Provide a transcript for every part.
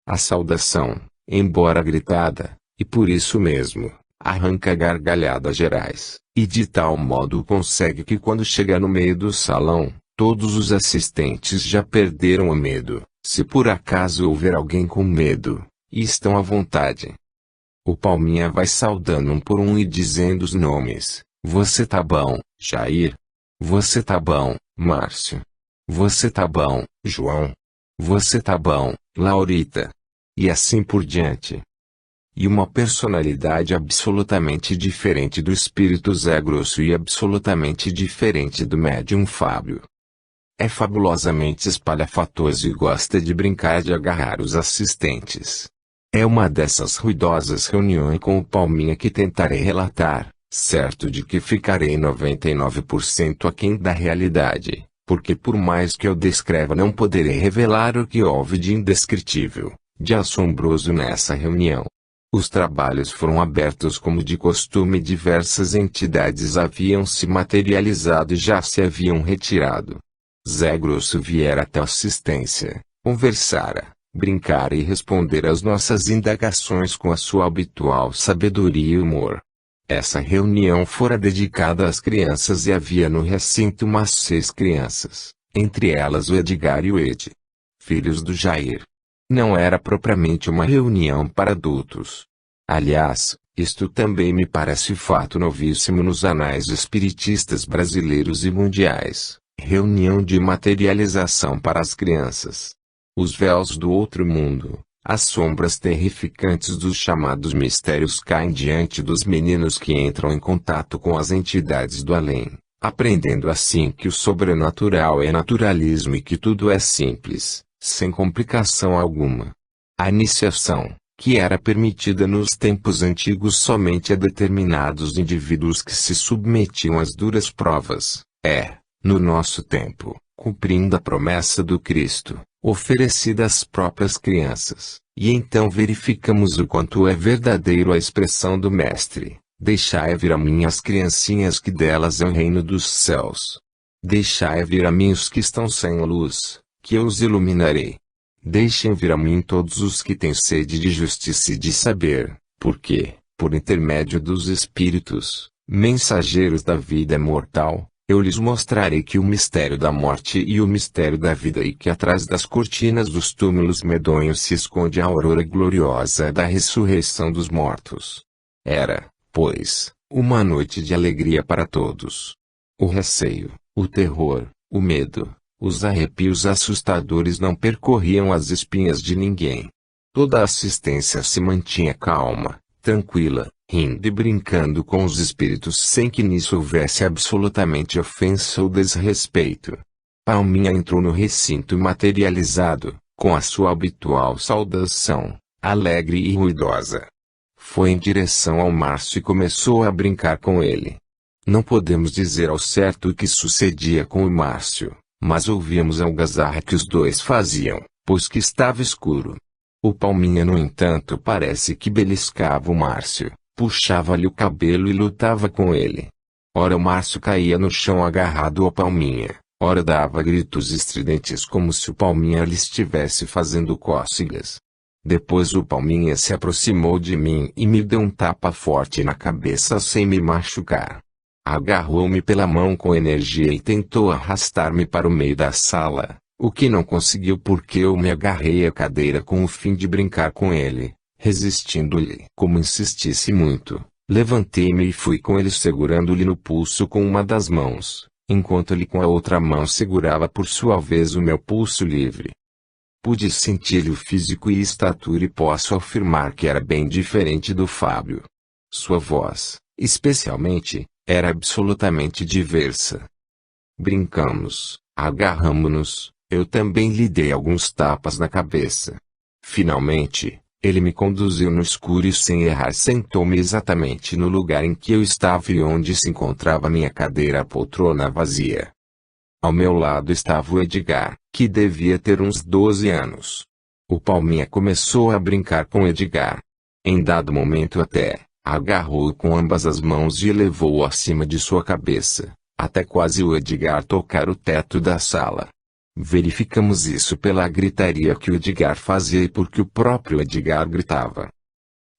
A saudação, embora gritada, e por isso mesmo, arranca gargalhadas gerais, e de tal modo consegue que quando chega no meio do salão, todos os assistentes já perderam o medo, se por acaso houver alguém com medo, e estão à vontade. O Palminha vai saudando um por um e dizendo os nomes: você tá bom, Jair? Você tá bom, Márcio? Você tá bom, João? Você tá bom, Laurita? E assim por diante. E uma personalidade absolutamente diferente do espírito Zé Grosso e absolutamente diferente do médium Fábio. É fabulosamente espalhafatoso e gosta de brincar de agarrar os assistentes. É uma dessas ruidosas reuniões com o Palminha que tentarei relatar, certo de que ficarei 99% aquém da realidade, porque por mais que eu descreva não poderei revelar o que houve de indescritível, de assombroso nessa reunião. Os trabalhos foram abertos como de costume e diversas entidades haviam se materializado e já se haviam retirado. Zé Grosso viera até a assistência, conversara, brincar e responder às nossas indagações com a sua habitual sabedoria e humor. Essa reunião fora dedicada às crianças e havia no recinto umas 6 crianças, entre elas o Edgar e o Ed, filhos do Jair. Não era propriamente uma reunião para adultos. Aliás, isto também me parece fato novíssimo nos anais espiritistas brasileiros e mundiais. Reunião de materialização para as crianças. Os véus do outro mundo, as sombras terrificantes dos chamados mistérios caem diante dos meninos que entram em contato com as entidades do além, aprendendo assim que o sobrenatural é naturalismo e que tudo é simples, sem complicação alguma. A iniciação, que era permitida nos tempos antigos somente a determinados indivíduos que se submetiam às duras provas, no nosso tempo, cumprindo a promessa do Cristo, oferecida às próprias crianças, e então verificamos o quanto é verdadeiro a expressão do Mestre: deixai vir a mim as criancinhas que delas é o reino dos céus. Deixai vir a mim os que estão sem luz, que eu os iluminarei. Deixem vir a mim todos os que têm sede de justiça e de saber, porque, por intermédio dos Espíritos, mensageiros da vida mortal, eu lhes mostrarei que o mistério da morte e o mistério da vida e que atrás das cortinas dos túmulos medonhos se esconde a aurora gloriosa da ressurreição dos mortos. Era, pois, uma noite de alegria para todos. O receio, o terror, o medo, os arrepios assustadores não percorriam as espinhas de ninguém. Toda a assistência se mantinha calma, tranquila, rindo e brincando com os espíritos sem que nisso houvesse absolutamente ofensa ou desrespeito. Palminha entrou no recinto materializado, com a sua habitual saudação, alegre e ruidosa. Foi em direção ao Márcio e começou a brincar com ele. Não podemos dizer ao certo o que sucedia com o Márcio, mas ouvíamos a algazarra que os dois faziam, pois que estava escuro. O Palminha, no entanto, parece que beliscava o Márcio, puxava-lhe o cabelo e lutava com ele. Ora o Márcio caía no chão agarrado ao Palminha, ora dava gritos estridentes como se o Palminha lhe estivesse fazendo cócegas. Depois o Palminha se aproximou de mim e me deu um tapa forte na cabeça sem me machucar. Agarrou-me pela mão com energia e tentou arrastar-me para o meio da sala, o que não conseguiu porque eu me agarrei à cadeira com o fim de brincar com ele. Resistindo-lhe, como insistisse muito, levantei-me e fui com ele segurando-lhe no pulso com uma das mãos, enquanto ele com a outra mão segurava por sua vez o meu pulso livre. Pude sentir-lhe o físico e estatura e posso afirmar que era bem diferente do Fábio. Sua voz, especialmente, era absolutamente diversa. Brincamos, agarramo-nos, eu também lhe dei alguns tapas na cabeça. Finalmente, ele me conduziu no escuro e sem errar sentou-me exatamente no lugar em que eu estava e onde se encontrava minha cadeira, a poltrona vazia. Ao meu lado estava o Edgar, que devia ter uns 12 anos. O Palminha começou a brincar com Edgar. Em dado momento até, agarrou-o com ambas as mãos e elevou-o acima de sua cabeça, até quase o Edgar tocar o teto da sala. Verificamos isso pela gritaria que o Edgar fazia e porque o próprio Edgar gritava.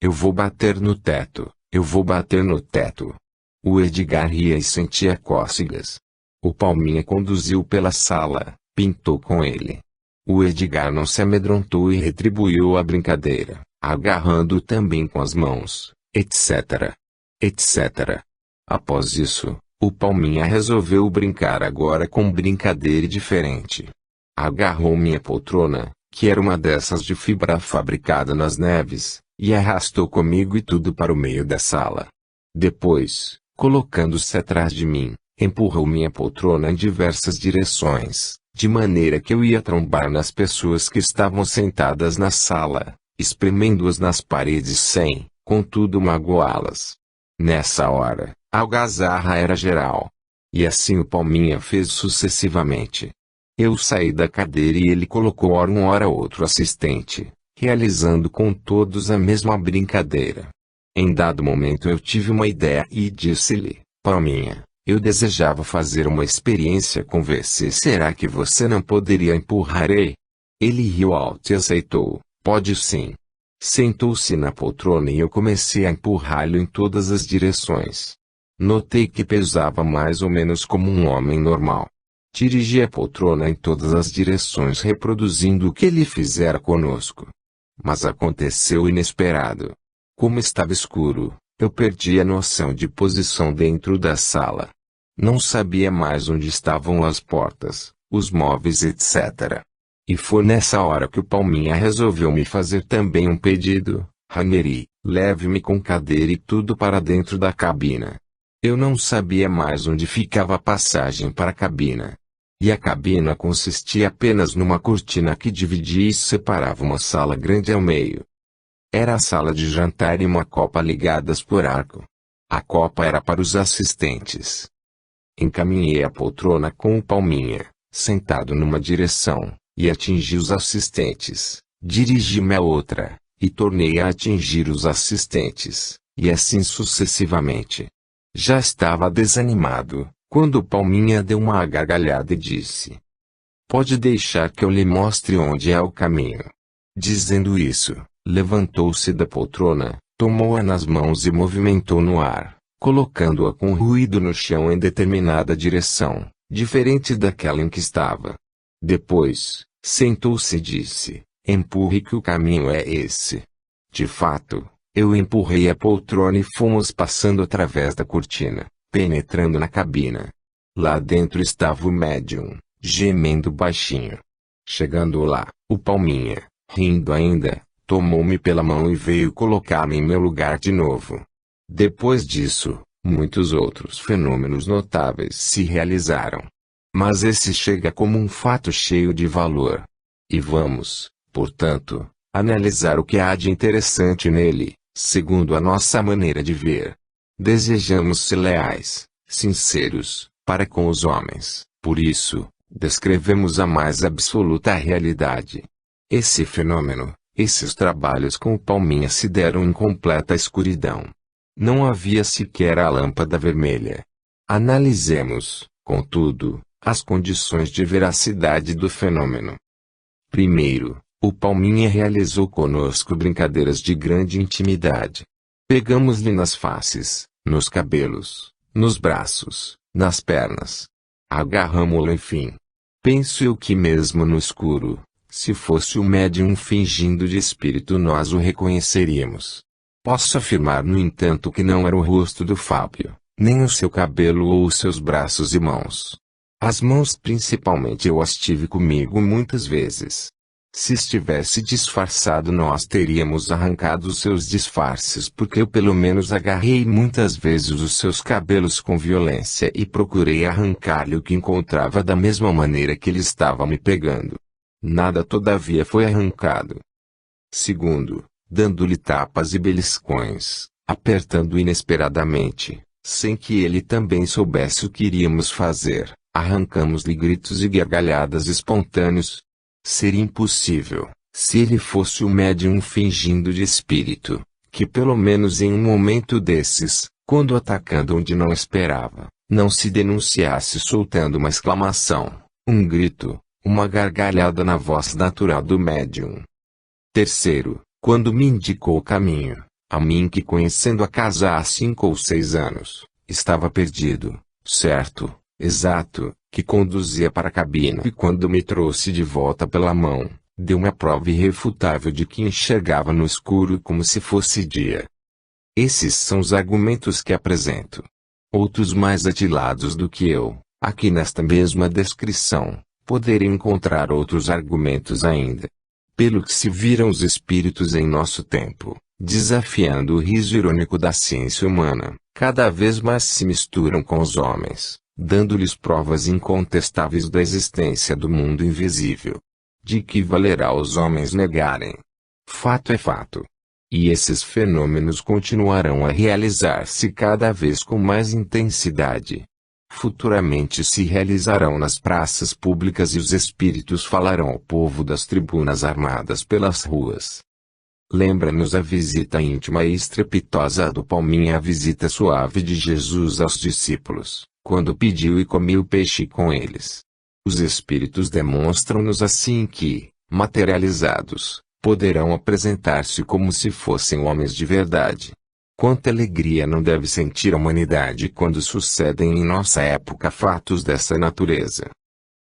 Eu vou bater no teto, eu vou bater no teto. O Edgar ria e sentia cócegas. O Palminha conduziu pela sala, pintou com ele. O Edgar não se amedrontou e retribuiu a brincadeira, agarrando-o também com as mãos, etc. etc. Após isso, o Palminha resolveu brincar agora com brincadeira diferente. Agarrou minha poltrona, que era uma dessas de fibra fabricada nas neves, e arrastou comigo e tudo para o meio da sala. Depois, colocando-se atrás de mim, empurrou minha poltrona em diversas direções, de maneira que eu ia trombar nas pessoas que estavam sentadas na sala, espremendo-as nas paredes sem, contudo, magoá-las. Nessa hora, a algazarra era geral. E assim o Palminha fez sucessivamente. Eu saí da cadeira e ele colocou ora outro assistente, realizando com todos a mesma brincadeira. Em dado momento eu tive uma ideia e disse-lhe, Palminha, eu desejava fazer uma experiência com você. Será que você não poderia empurrar? Ele riu alto e aceitou, pode sim. Sentou-se na poltrona e eu comecei a empurrá-lo em todas as direções. Notei que pesava mais ou menos como um homem normal. Dirigi a poltrona em todas as direções reproduzindo o que ele fizera conosco. Mas aconteceu o inesperado. Como estava escuro, eu perdi a noção de posição dentro da sala. Não sabia mais onde estavam as portas, os móveis, etc. E foi nessa hora que o Palminha resolveu me fazer também um pedido. Ranieri, leve-me com cadeira e tudo para dentro da cabina. Eu não sabia mais onde ficava a passagem para a cabina. E a cabina consistia apenas numa cortina que dividia e separava uma sala grande ao meio. Era a sala de jantar e uma copa ligadas por arco. A copa era para os assistentes. Encaminhei a poltrona com o Palminha, sentado numa direção, e atingi os assistentes. Dirigi-me a outra, e tornei a atingir os assistentes, e assim sucessivamente. Já estava desanimado, quando o Palminha deu uma gargalhada e disse: Pode deixar que eu lhe mostre onde é o caminho. Dizendo isso, levantou-se da poltrona, tomou-a nas mãos e movimentou no ar, colocando-a com ruído no chão em determinada direção, diferente daquela em que estava. Depois, sentou-se e disse, empurre que o caminho é esse. De fato, eu empurrei a poltrona e fomos passando através da cortina, penetrando na cabina. Lá dentro estava o médium, gemendo baixinho. Chegando lá, o Palminha, rindo ainda, tomou-me pela mão e veio colocar-me em meu lugar de novo. Depois disso, muitos outros fenômenos notáveis se realizaram. Mas esse chega como um fato cheio de valor. E vamos, portanto, analisar o que há de interessante nele, segundo a nossa maneira de ver. Desejamos ser leais, sinceros, para com os homens, por isso, descrevemos a mais absoluta realidade. Esse fenômeno, esses trabalhos com o Palminha se deram em completa escuridão. Não havia sequer a lâmpada vermelha. Analisemos, contudo, as condições de veracidade do fenômeno. Primeiro, o Palminha realizou conosco brincadeiras de grande intimidade. Pegamos-lhe nas faces, nos cabelos, nos braços, nas pernas. Agarramo-lo enfim. Penso eu que mesmo no escuro, se fosse o médium fingindo de espírito nós o reconheceríamos. Posso afirmar no entanto que não era o rosto do Fábio, nem o seu cabelo ou os seus braços e mãos. As mãos principalmente eu as tive comigo muitas vezes. Se estivesse disfarçado nós teríamos arrancado os seus disfarces porque eu pelo menos agarrei muitas vezes os seus cabelos com violência e procurei arrancar-lhe o que encontrava da mesma maneira que ele estava me pegando. Nada todavia foi arrancado. Segundo, dando-lhe tapas e beliscões, apertando inesperadamente, sem que ele também soubesse o que iríamos fazer, arrancamos-lhe gritos e gargalhadas espontâneos. Seria impossível, se ele fosse o médium fingindo de espírito, que pelo menos em um momento desses, quando atacando onde não esperava, não se denunciasse soltando uma exclamação, um grito, uma gargalhada na voz natural do médium. Terceiro, quando me indicou o caminho, a mim que conhecendo a casa há 5 ou 6 anos, estava perdido, certo, exato, que conduzia para a cabine e quando me trouxe de volta pela mão, deu-me a prova irrefutável de que enxergava no escuro como se fosse dia. Esses são os argumentos que apresento. Outros mais atilados do que eu, aqui nesta mesma descrição, poderiam encontrar outros argumentos ainda. Pelo que se viram os espíritos em nosso tempo, desafiando o riso irônico da ciência humana, cada vez mais se misturam com os homens, dando-lhes provas incontestáveis da existência do mundo invisível. De que valerá aos homens negarem? Fato é fato. E esses fenômenos continuarão a realizar-se cada vez com mais intensidade. Futuramente se realizarão nas praças públicas e os espíritos falarão ao povo das tribunas armadas pelas ruas. Lembra-nos a visita íntima e estrepitosa do Palminha, a visita suave de Jesus aos discípulos, quando pediu e comeu peixe com eles. Os espíritos demonstram-nos assim que, materializados, poderão apresentar-se como se fossem homens de verdade. Quanta alegria não deve sentir a humanidade quando sucedem em nossa época fatos dessa natureza.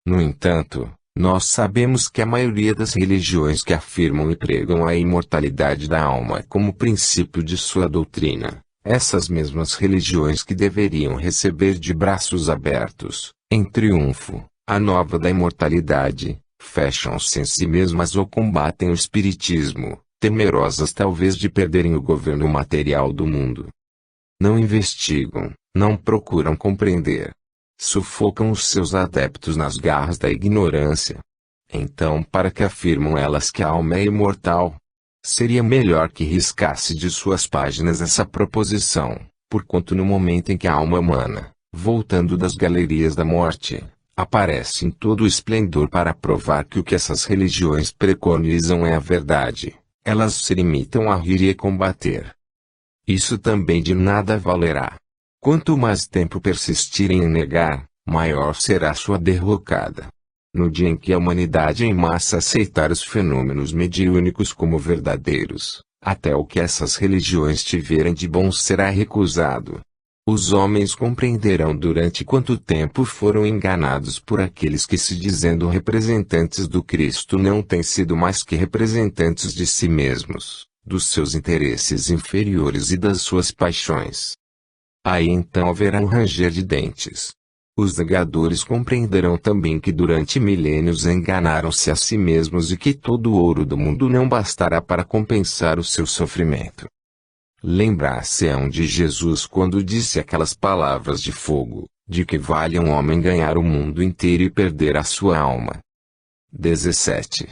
No entanto, nós sabemos que a maioria das religiões que afirmam e pregam a imortalidade da alma como princípio de sua doutrina, essas mesmas religiões que deveriam receber de braços abertos, em triunfo, a nova da imortalidade, fecham-se em si mesmas ou combatem o espiritismo, temerosas talvez de perderem o governo material do mundo. Não investigam, não procuram compreender. Sufocam os seus adeptos nas garras da ignorância. Então, para que afirmam elas que a alma é imortal? Seria melhor que riscasse de suas páginas essa proposição, porquanto no momento em que a alma humana, voltando das galerias da morte, aparece em todo o esplendor para provar que o que essas religiões preconizam é a verdade, elas se limitam a rir e a combater. Isso também de nada valerá. Quanto mais tempo persistirem em negar, maior será sua derrocada. No dia em que a humanidade em massa aceitar os fenômenos mediúnicos como verdadeiros, até o que essas religiões tiverem de bom será recusado. Os homens compreenderão durante quanto tempo foram enganados por aqueles que, se dizendo representantes do Cristo, não têm sido mais que representantes de si mesmos, dos seus interesses inferiores e das suas paixões. Aí então haverá um ranger de dentes. Os negadores compreenderão também que durante milênios enganaram-se a si mesmos e que todo o ouro do mundo não bastará para compensar o seu sofrimento. Lembrar-se-ão de Jesus quando disse aquelas palavras de fogo, de que vale um homem ganhar o mundo inteiro e perder a sua alma. 17.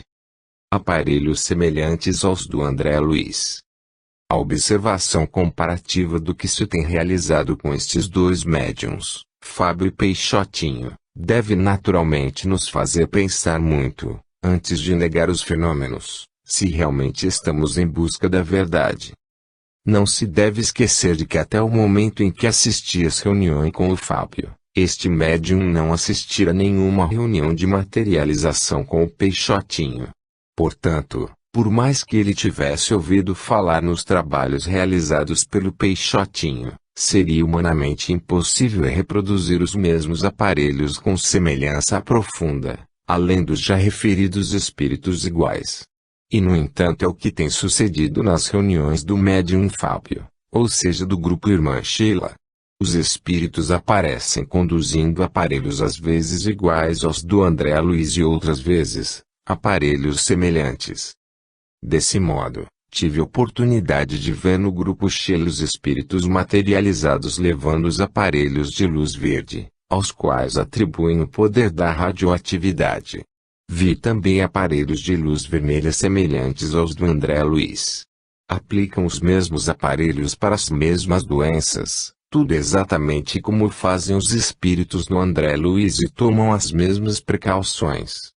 Aparelhos semelhantes aos do André Luiz. A observação comparativa do que se tem realizado com estes dois médiuns, Fábio e Peixotinho, deve naturalmente nos fazer pensar muito, antes de negar os fenômenos, se realmente estamos em busca da verdade. Não se deve esquecer de que até o momento em que assisti às reuniões com o Fábio, este médium não assistira a nenhuma reunião de materialização com o Peixotinho. Portanto, por mais que ele tivesse ouvido falar nos trabalhos realizados pelo Peixotinho, seria humanamente impossível reproduzir os mesmos aparelhos com semelhança profunda, além dos já referidos espíritos iguais. E no entanto é o que tem sucedido nas reuniões do médium Fábio, ou seja do grupo Irmã Sheila. Os espíritos aparecem conduzindo aparelhos às vezes iguais aos do André Luiz e outras vezes, aparelhos semelhantes. Desse modo, tive oportunidade de ver no grupo Sheila os espíritos materializados levando os aparelhos de luz verde, aos quais atribuem o poder da radioatividade. Vi também aparelhos de luz vermelha semelhantes aos do André Luiz. Aplicam os mesmos aparelhos para as mesmas doenças, tudo exatamente como fazem os espíritos no André Luiz e tomam as mesmas precauções.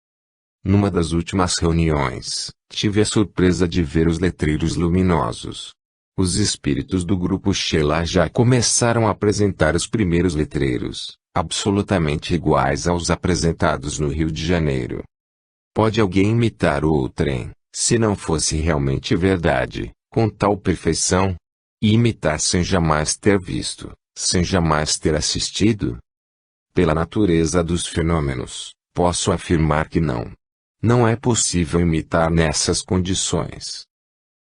Numa das últimas reuniões, tive a surpresa de ver os letreiros luminosos. Os espíritos do grupo Sheila já começaram a apresentar os primeiros letreiros, absolutamente iguais aos apresentados no Rio de Janeiro. Pode alguém imitar o outrem, se não fosse realmente verdade, com tal perfeição? E imitar sem jamais ter visto, sem jamais ter assistido? Pela natureza dos fenômenos, posso afirmar que não. Não é possível imitar nessas condições.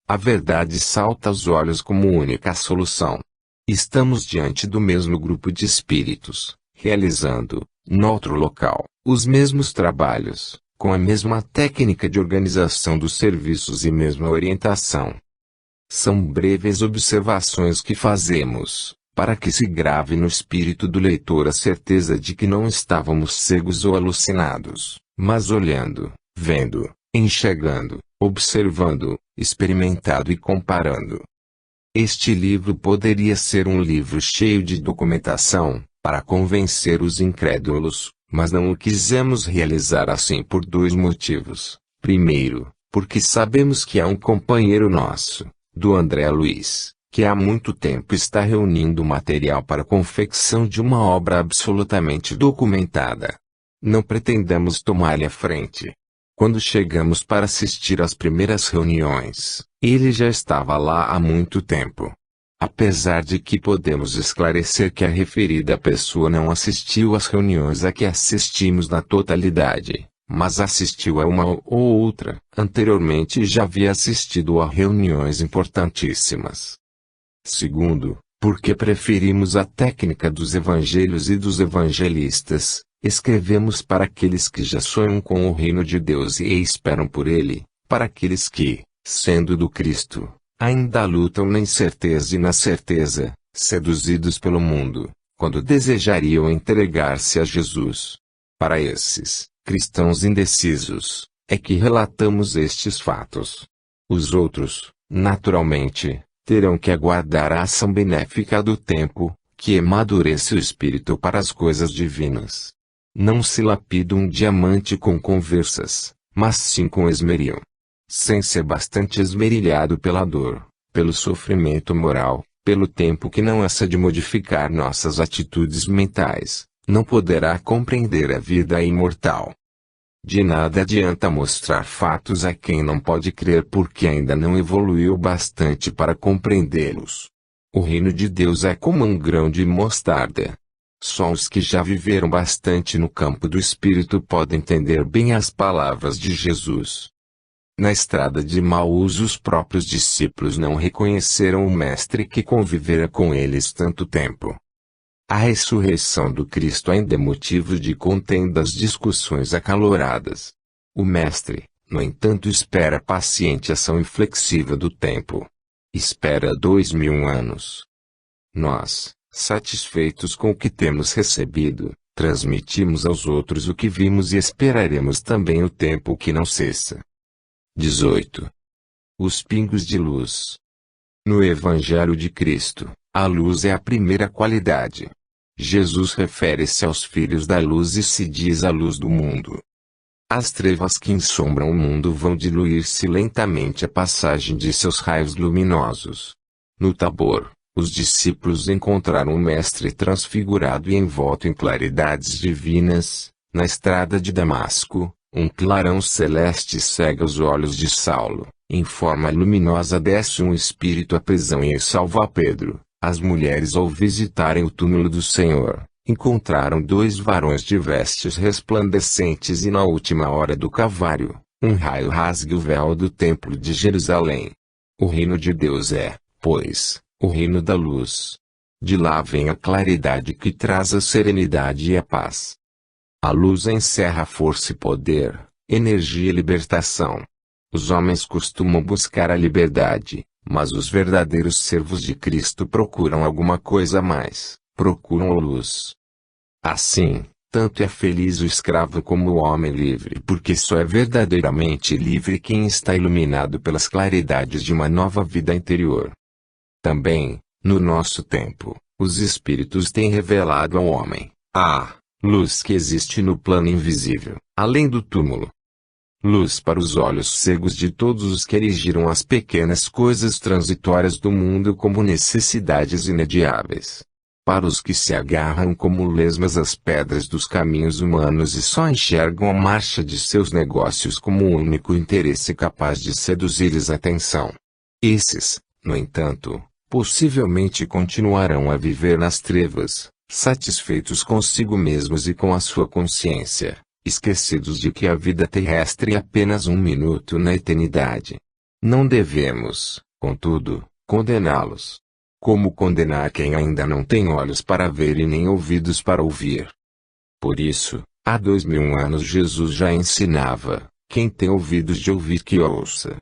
A verdade salta aos olhos como única solução. Estamos diante do mesmo grupo de espíritos, realizando, noutro local, os mesmos trabalhos, com a mesma técnica de organização dos serviços e mesma orientação. São breves observações que fazemos, para que se grave no espírito do leitor a certeza de que não estávamos cegos ou alucinados, mas olhando, vendo, enxergando, observando, experimentando e comparando. Este livro poderia ser um livro cheio de documentação, para convencer os incrédulos, mas não o quisemos realizar assim por dois motivos. Primeiro, porque sabemos que há um companheiro nosso, do André Luiz, que há muito tempo está reunindo material para a confecção de uma obra absolutamente documentada. Não pretendemos tomar-lhe a frente. Quando chegamos para assistir às primeiras reuniões, ele já estava lá há muito tempo. Apesar de que podemos esclarecer que a referida pessoa não assistiu às reuniões a que assistimos na totalidade, mas assistiu a uma ou outra. Anteriormente já havia assistido a reuniões importantíssimas. Segundo, porque preferimos a técnica dos evangelhos e dos evangelistas, escrevemos para aqueles que já sonham com o reino de Deus e esperam por ele, para aqueles que, sendo do Cristo, ainda lutam na incerteza e na certeza, seduzidos pelo mundo, quando desejariam entregar-se a Jesus. Para esses, cristãos indecisos, é que relatamos estes fatos. Os outros, naturalmente, terão que aguardar a ação benéfica do tempo, que amadurece o espírito para as coisas divinas. Não se lapida um diamante com conversas, mas sim com esmeril. Sem ser bastante esmerilhado pela dor, pelo sofrimento moral, pelo tempo que não cessa de modificar nossas atitudes mentais, não poderá compreender a vida imortal. De nada adianta mostrar fatos a quem não pode crer porque ainda não evoluiu bastante para compreendê-los. O reino de Deus é como um grão de mostarda. Só os que já viveram bastante no campo do espírito podem entender bem as palavras de Jesus. Na estrada de Emaús os próprios discípulos não reconheceram o Mestre que convivera com eles tanto tempo. A ressurreição do Cristo ainda é motivo de contendas discussões acaloradas. O Mestre, no entanto, espera paciente a ação inflexível do tempo. Espera 2000 anos. Nós, satisfeitos com o que temos recebido, transmitimos aos outros o que vimos e esperaremos também o tempo que não cessa. 18. Os pingos de luz. No Evangelho de Cristo, a luz é a primeira qualidade. Jesus refere-se aos filhos da luz e se diz a luz do mundo. As trevas que ensombram o mundo vão diluir-se lentamente à passagem de seus raios luminosos. No Tabor, os discípulos encontraram o Mestre transfigurado e envolto em claridades divinas. Na estrada de Damasco, um clarão celeste cega os olhos de Saulo. Em forma luminosa desce um espírito à prisão e salva Pedro. As mulheres, ao visitarem o túmulo do Senhor, encontraram dois varões de vestes resplandecentes e na última hora do Calvário, um raio rasga o véu do templo de Jerusalém. O reino de Deus é, pois, o reino da luz. De lá vem a claridade que traz a serenidade e a paz. A luz encerra força e poder, energia e libertação. Os homens costumam buscar a liberdade, mas os verdadeiros servos de Cristo procuram alguma coisa a mais, procuram a luz. Assim, tanto é feliz o escravo como o homem livre, porque só é verdadeiramente livre quem está iluminado pelas claridades de uma nova vida interior. Também, no nosso tempo, os espíritos têm revelado ao homem a luz que existe no plano invisível, além do túmulo. Luz para os olhos cegos de todos os que erigiram as pequenas coisas transitórias do mundo como necessidades inadiáveis. Para os que se agarram como lesmas às pedras dos caminhos humanos e só enxergam a marcha de seus negócios como o único interesse capaz de seduzir-lhes a atenção. Esses, no entanto, possivelmente continuarão a viver nas trevas, satisfeitos consigo mesmos e com a sua consciência, esquecidos de que a vida terrestre é apenas um minuto na eternidade. Não devemos, contudo, condená-los. Como condenar quem ainda não tem olhos para ver e nem ouvidos para ouvir? Por isso, há 2000 anos Jesus já ensinava: quem tem ouvidos de ouvir que ouça.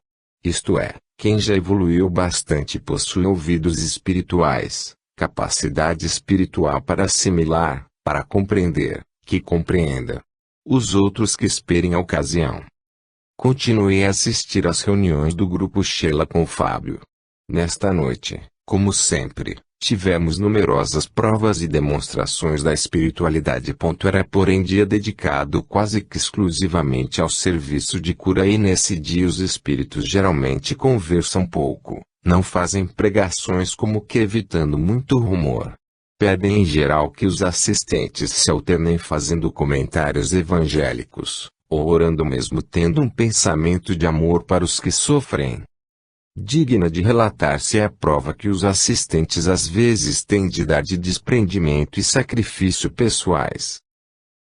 Isto é, quem já evoluiu bastante possui ouvidos espirituais, capacidade espiritual para assimilar, para compreender, que compreenda. Os outros que esperem a ocasião. Continuei a assistir às reuniões do grupo Sheila com o Fábio. Nesta noite, como sempre, tivemos numerosas provas e demonstrações da espiritualidade. Era porém dia dedicado quase que exclusivamente ao serviço de cura e nesse dia os espíritos geralmente conversam pouco, não fazem pregações como que evitando muito rumor. Pedem em geral que os assistentes se alternem fazendo comentários evangélicos, ou orando mesmo tendo um pensamento de amor para os que sofrem. Digna de relatar-se é a prova que os assistentes às vezes têm de dar de desprendimento e sacrifício pessoais.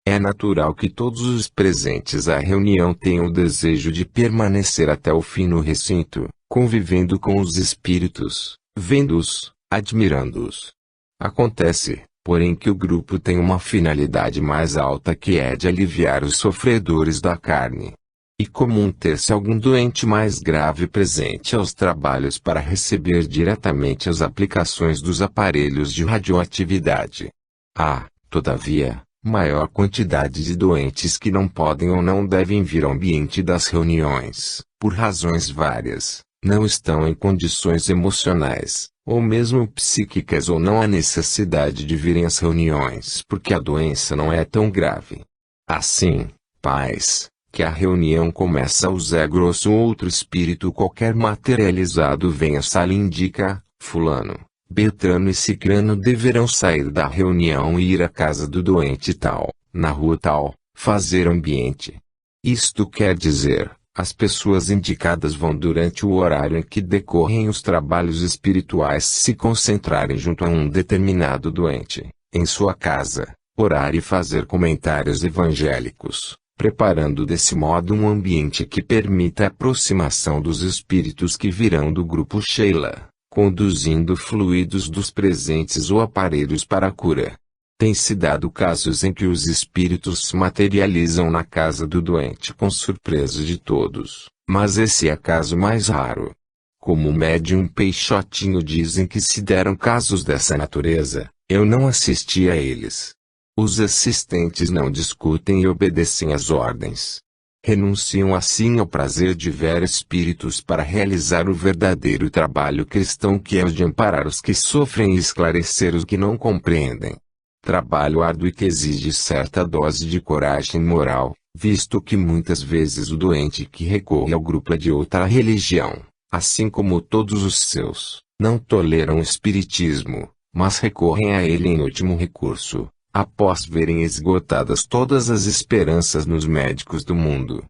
É natural que todos os presentes à reunião tenham o desejo de permanecer até o fim no recinto, convivendo com os espíritos, vendo-os, admirando-os. Acontece, porém, que o grupo tem uma finalidade mais alta, que é de aliviar os sofredores da carne. E comum ter-se algum doente mais grave presente aos trabalhos para receber diretamente as aplicações dos aparelhos de radioatividade. Há, todavia, maior quantidade de doentes que não podem ou não devem vir ao ambiente das reuniões, por razões várias, não estão em condições emocionais, ou mesmo psíquicas, ou não há necessidade de virem às reuniões porque a doença não é tão grave. Assim, pais, que a reunião começa ao Zé Grosso ou outro espírito qualquer materializado vem à sala e indica: fulano, Beltrano e Cicrano deverão sair da reunião e ir à casa do doente tal, na rua tal, fazer ambiente. Isto quer dizer, as pessoas indicadas vão durante o horário em que decorrem os trabalhos espirituais se concentrarem junto a um determinado doente, em sua casa, orar e fazer comentários evangélicos, preparando desse modo um ambiente que permita a aproximação dos espíritos que virão do grupo Sheila, conduzindo fluidos dos presentes ou aparelhos para a cura. Tem-se dado casos em que os espíritos se materializam na casa do doente com surpresa de todos, mas esse é caso mais raro. Como o médium Peixotinho dizem que se deram casos dessa natureza, eu não assisti a eles. Os assistentes não discutem e obedecem às ordens. Renunciam assim ao prazer de ver espíritos para realizar o verdadeiro trabalho cristão, que é o de amparar os que sofrem e esclarecer os que não compreendem. Trabalho árduo e que exige certa dose de coragem moral, visto que muitas vezes o doente que recorre ao grupo é de outra religião, assim como todos os seus, não toleram o espiritismo, mas recorrem a ele em último recurso, após verem esgotadas todas as esperanças nos médicos do mundo.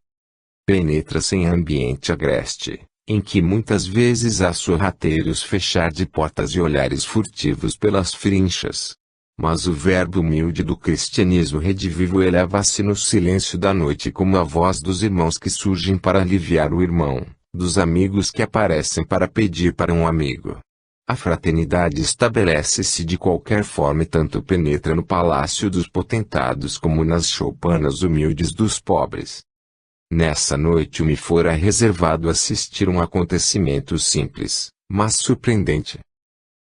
Penetra-se em ambiente agreste, em que muitas vezes há sorrateiros fechar de portas e olhares furtivos pelas frinchas. Mas o verbo humilde do cristianismo redivivo eleva-se no silêncio da noite como a voz dos irmãos que surgem para aliviar o irmão, dos amigos que aparecem para pedir para um amigo. A fraternidade estabelece-se de qualquer forma e tanto penetra no palácio dos potentados como nas choupanas humildes dos pobres. Nessa noite me fora reservado assistir um acontecimento simples, mas surpreendente.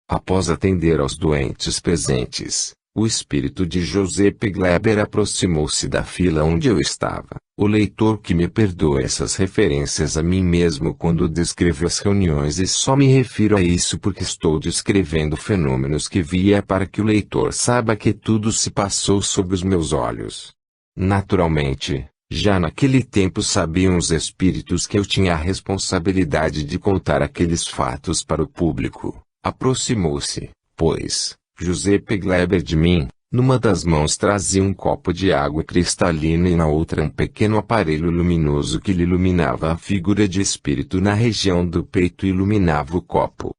Após atender aos doentes presentes, o espírito de José Pegleber aproximou-se da fila onde eu estava. O leitor que me perdoe essas referências a mim mesmo quando descrevo as reuniões, e só me refiro a isso porque estou descrevendo fenômenos que vi, é para que o leitor saiba que tudo se passou sob os meus olhos. Naturalmente, já naquele tempo sabiam os espíritos que eu tinha a responsabilidade de contar aqueles fatos para o público. Aproximou-se, pois, Giuseppe Gleber de mim, numa das mãos trazia um copo de água cristalina e na outra um pequeno aparelho luminoso que lhe iluminava a figura de espírito na região do peito e iluminava o copo.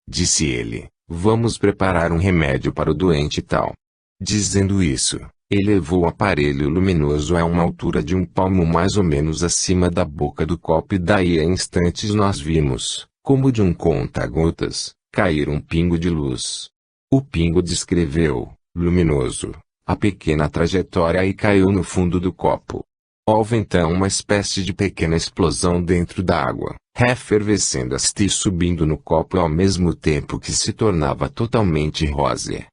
Disse ele, vamos preparar um remédio para o doente tal. Dizendo isso, ele levou o aparelho luminoso a uma altura de um palmo mais ou menos acima da boca do copo e daí a instantes nós vimos, como de um conta-gotas, cair um pingo de luz. O pingo descreveu, luminoso, a pequena trajetória e caiu no fundo do copo. Houve então uma espécie de pequena explosão dentro da água, efervescendo e subindo no copo ao mesmo tempo que se tornava totalmente rosa.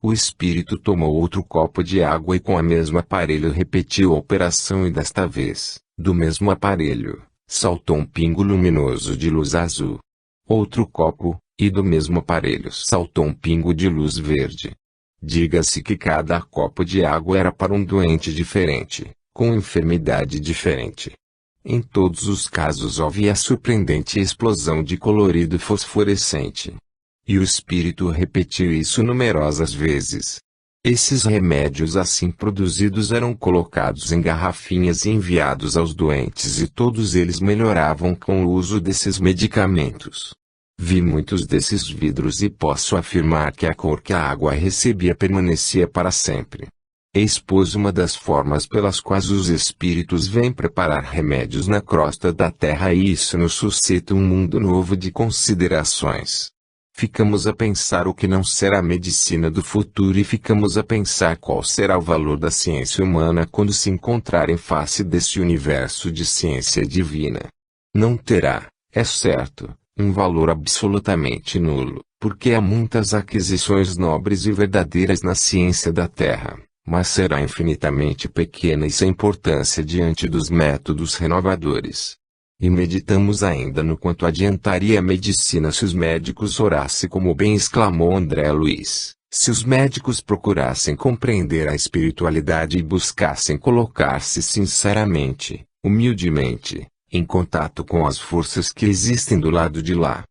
O espírito tomou outro copo de água e com o mesmo aparelho repetiu a operação e desta vez, do mesmo aparelho, saltou um pingo luminoso de luz azul. Outro copo, e do mesmo aparelho saltou um pingo de luz verde. Diga-se que cada copo de água era para um doente diferente, com enfermidade diferente. Em todos os casos houve a surpreendente explosão de colorido fosforescente. E o espírito repetiu isso numerosas vezes. Esses remédios assim produzidos eram colocados em garrafinhas e enviados aos doentes e todos eles melhoravam com o uso desses medicamentos. Vi muitos desses vidros e posso afirmar que a cor que a água recebia permanecia para sempre. Expôs uma das formas pelas quais os espíritos vêm preparar remédios na crosta da terra e isso nos suscita um mundo novo de considerações. Ficamos a pensar o que não será a medicina do futuro e ficamos a pensar qual será o valor da ciência humana quando se encontrar em face desse universo de ciência divina. Não terá, é certo, um valor absolutamente nulo, porque há muitas aquisições nobres e verdadeiras na ciência da Terra, mas será infinitamente pequena e sem importância diante dos métodos renovadores. E meditamos ainda no quanto adiantaria a medicina se os médicos orassem como bem exclamou André Luiz, se os médicos procurassem compreender a espiritualidade e buscassem colocar-se sinceramente, humildemente, em contato com as forças que existem do lado de lá.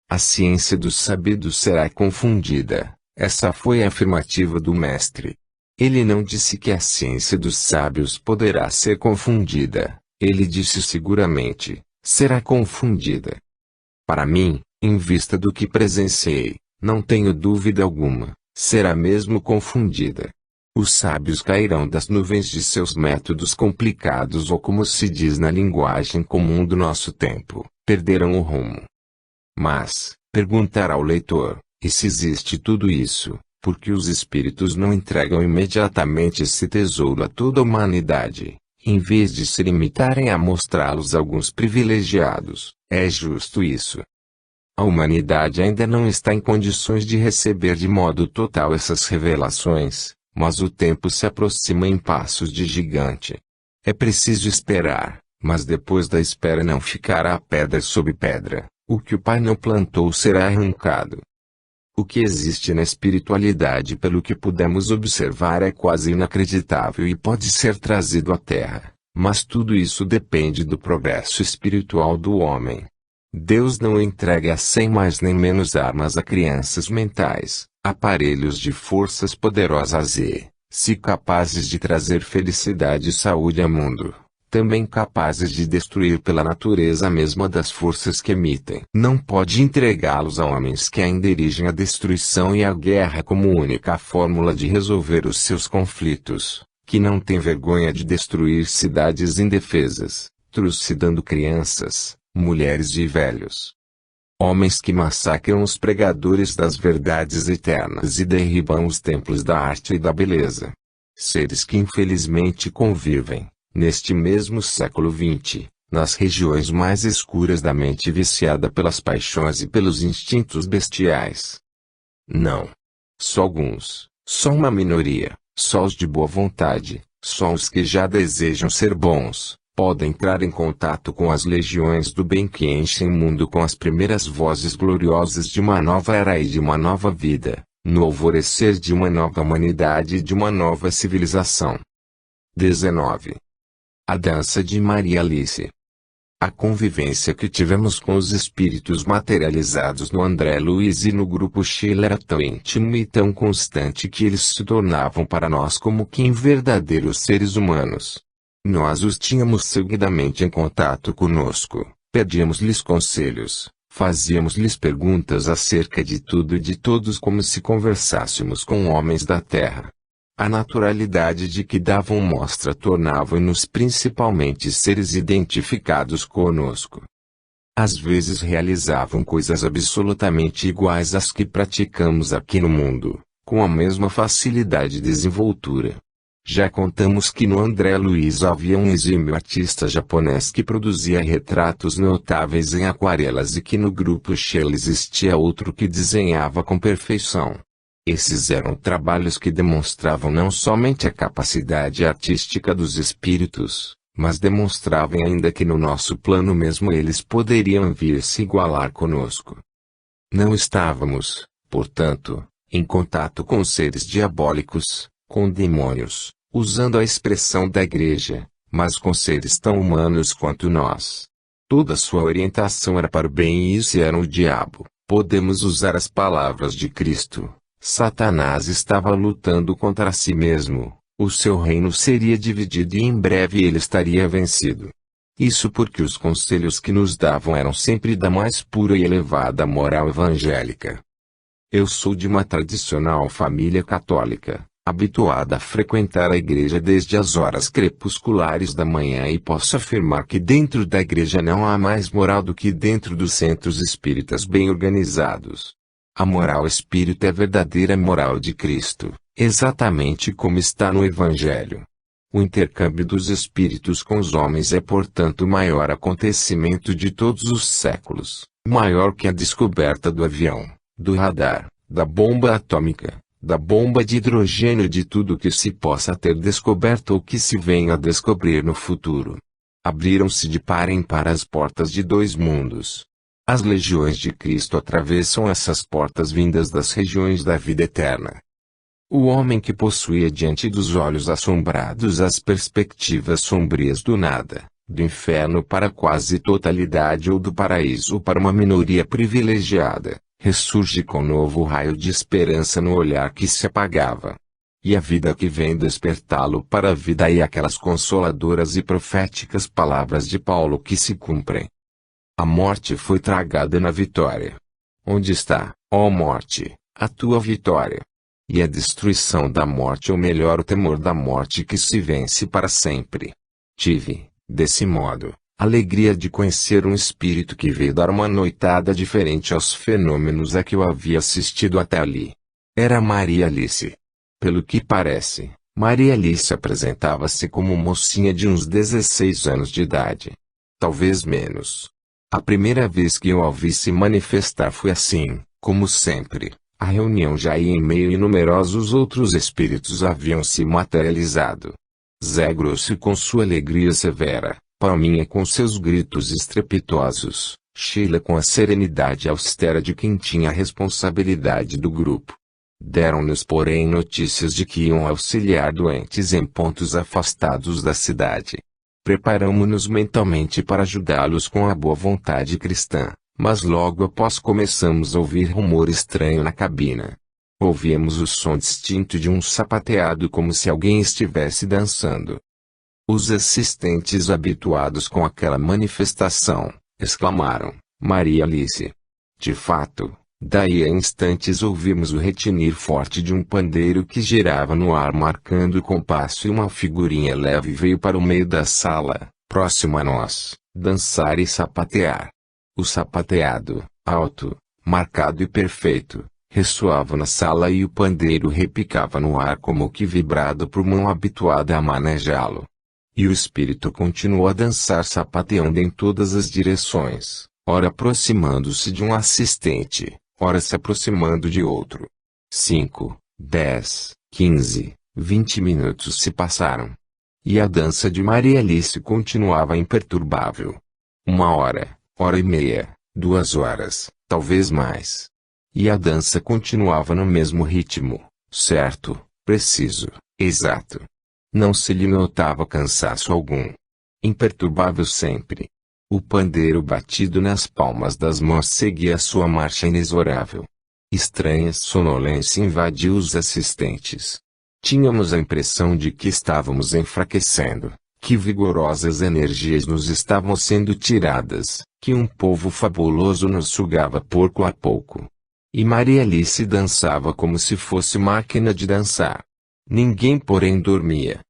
A ciência dos sabidos será confundida, essa foi a afirmativa do mestre. Ele não disse que a ciência dos sábios poderá ser confundida. Ele disse seguramente, será confundida. Para mim, em vista do que presenciei, não tenho dúvida alguma, será mesmo confundida. Os sábios cairão das nuvens de seus métodos complicados ou como se diz na linguagem comum do nosso tempo, perderão o rumo. Mas, perguntará o leitor, e se existe tudo isso, por que os espíritos não entregam imediatamente esse tesouro a toda a humanidade? Em vez de se limitarem a mostrá-los a alguns privilegiados, é justo isso. A humanidade ainda não está em condições de receber de modo total essas revelações, mas o tempo se aproxima em passos de gigante. É preciso esperar, mas depois da espera não ficará pedra sobre pedra, o que o Pai não plantou será arrancado. O que existe na espiritualidade pelo que pudemos observar é quase inacreditável e pode ser trazido à Terra, mas tudo isso depende do progresso espiritual do homem. Deus não entrega sem mais nem menos armas a crianças mentais, aparelhos de forças poderosas e, se capazes de trazer felicidade e saúde ao mundo, também capazes de destruir pela natureza mesma das forças que emitem. Não pode entregá-los a homens que ainda erigem a destruição e a guerra como única fórmula de resolver os seus conflitos, que não têm vergonha de destruir cidades indefesas, trucidando crianças, mulheres e velhos. Homens que massacram os pregadores das verdades eternas e derribam os templos da arte e da beleza. Seres que infelizmente convivem, neste mesmo século XX, nas regiões mais escuras da mente viciada pelas paixões e pelos instintos bestiais. Não. Só alguns, só uma minoria, só os de boa vontade, só os que já desejam ser bons, podem entrar em contato com as legiões do bem que enchem o mundo com as primeiras vozes gloriosas de uma nova era e de uma nova vida, no alvorecer de uma nova humanidade e de uma nova civilização. 19. A dança de Maria Alice. A convivência que tivemos com os espíritos materializados no André Luiz e no grupo Sheila era tão íntima e tão constante que eles se tornavam para nós como que verdadeiros seres humanos. Nós os tínhamos seguidamente em contato conosco, pedíamos-lhes conselhos, fazíamos-lhes perguntas acerca de tudo e de todos como se conversássemos com homens da terra. A naturalidade de que davam mostra tornava-nos principalmente seres identificados conosco. Às vezes realizavam coisas absolutamente iguais às que praticamos aqui no mundo, com a mesma facilidade e desenvoltura. Já contamos que no André Luiz havia um exímio artista japonês que produzia retratos notáveis em aquarelas e que no grupo Sheila existia outro que desenhava com perfeição. Esses eram trabalhos que demonstravam não somente a capacidade artística dos espíritos, mas demonstravam ainda que no nosso plano mesmo eles poderiam vir se igualar conosco. Não estávamos, portanto, em contato com seres diabólicos, com demônios, usando a expressão da igreja, mas com seres tão humanos quanto nós. Toda sua orientação era para o bem e se era o diabo, podemos usar as palavras de Cristo. Satanás estava lutando contra si mesmo, o seu reino seria dividido e em breve ele estaria vencido. Isso porque os conselhos que nos davam eram sempre da mais pura e elevada moral evangélica. Eu sou de uma tradicional família católica, habituada a frequentar a igreja desde as horas crepusculares da manhã e posso afirmar que dentro da igreja não há mais moral do que dentro dos centros espíritas bem organizados. A moral espírita é a verdadeira moral de Cristo, exatamente como está no Evangelho. O intercâmbio dos espíritos com os homens é portanto o maior acontecimento de todos os séculos, maior que a descoberta do avião, do radar, da bomba atômica, da bomba de hidrogênio e de tudo que se possa ter descoberto ou que se venha a descobrir no futuro. Abriram-se de par em par as portas de dois mundos. As legiões de Cristo atravessam essas portas vindas das regiões da vida eterna. O homem que possuía diante dos olhos assombrados as perspectivas sombrias do nada, do inferno para a quase totalidade ou do paraíso para uma minoria privilegiada, ressurge com novo raio de esperança no olhar que se apagava. E a vida que vem despertá-lo para a vida e aquelas consoladoras e proféticas palavras de Paulo que se cumprem. A morte foi tragada na vitória. Onde está, ó morte, a tua vitória? E a destruição da morte ou melhor o temor da morte que se vence para sempre. Tive, desse modo, a alegria de conhecer um espírito que veio dar uma noitada diferente aos fenômenos a que eu havia assistido até ali. Era Maria Alice. Pelo que parece, Maria Alice apresentava-se como mocinha de uns 16 anos de idade. Talvez menos. A primeira vez que eu a vi se manifestar foi assim, como sempre, a reunião já ia em meio e numerosos outros espíritos haviam se materializado. Zé Grosso com sua alegria severa, Palminha com seus gritos estrepitosos, Sheila com a serenidade austera de quem tinha a responsabilidade do grupo. Deram-nos porém notícias de que iam auxiliar doentes em pontos afastados da cidade. Preparamo-nos mentalmente para ajudá-los com a boa vontade cristã, mas logo após começamos a ouvir rumor estranho na cabina. Ouvíamos o som distinto de um sapateado como se alguém estivesse dançando. Os assistentes habituados com aquela manifestação, exclamaram, Maria Alice. De fato, daí a instantes ouvimos o retinir forte de um pandeiro que girava no ar marcando o compasso e uma figurinha leve veio para o meio da sala, próximo a nós, dançar e sapatear. O sapateado, alto, marcado e perfeito, ressoava na sala e o pandeiro repicava no ar como que vibrado por mão habituada a manejá-lo. E o espírito continuou a dançar sapateando em todas as direções, ora aproximando-se de um assistente, ora se aproximando de outro. 5, 10, 15, 20 minutos se passaram. E a dança de Maria Alice continuava imperturbável. 1 hora, hora e meia, 2 horas, talvez mais. E a dança continuava no mesmo ritmo, certo, preciso, exato. Não se lhe notava cansaço algum. Imperturbável sempre. O pandeiro batido nas palmas das mãos seguia sua marcha inexorável. Estranha sonolência invadiu os assistentes. Tínhamos a impressão de que estávamos enfraquecendo, que vigorosas energias nos estavam sendo tiradas, que um povo fabuloso nos sugava pouco a pouco. E Maria Alice dançava como se fosse máquina de dançar. Ninguém porém dormia.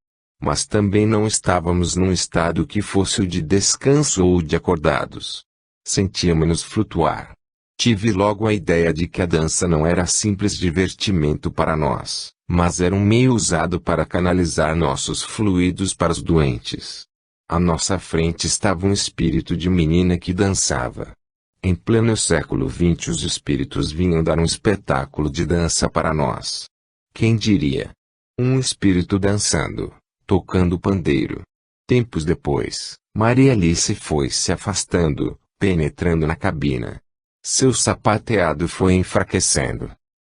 Mas também não estávamos num estado que fosse o de descanso ou de acordados. Sentíamos-nos flutuar. Tive logo a ideia de que a dança não era simples divertimento para nós, mas era um meio usado para canalizar nossos fluidos para os doentes. À nossa frente estava um espírito de menina que dançava. Em pleno século XX os espíritos vinham dar um espetáculo de dança para nós. Quem diria? Um espírito dançando, tocando pandeiro. Tempos depois, Maria Alice foi se afastando, penetrando na cabina. Seu sapateado foi enfraquecendo.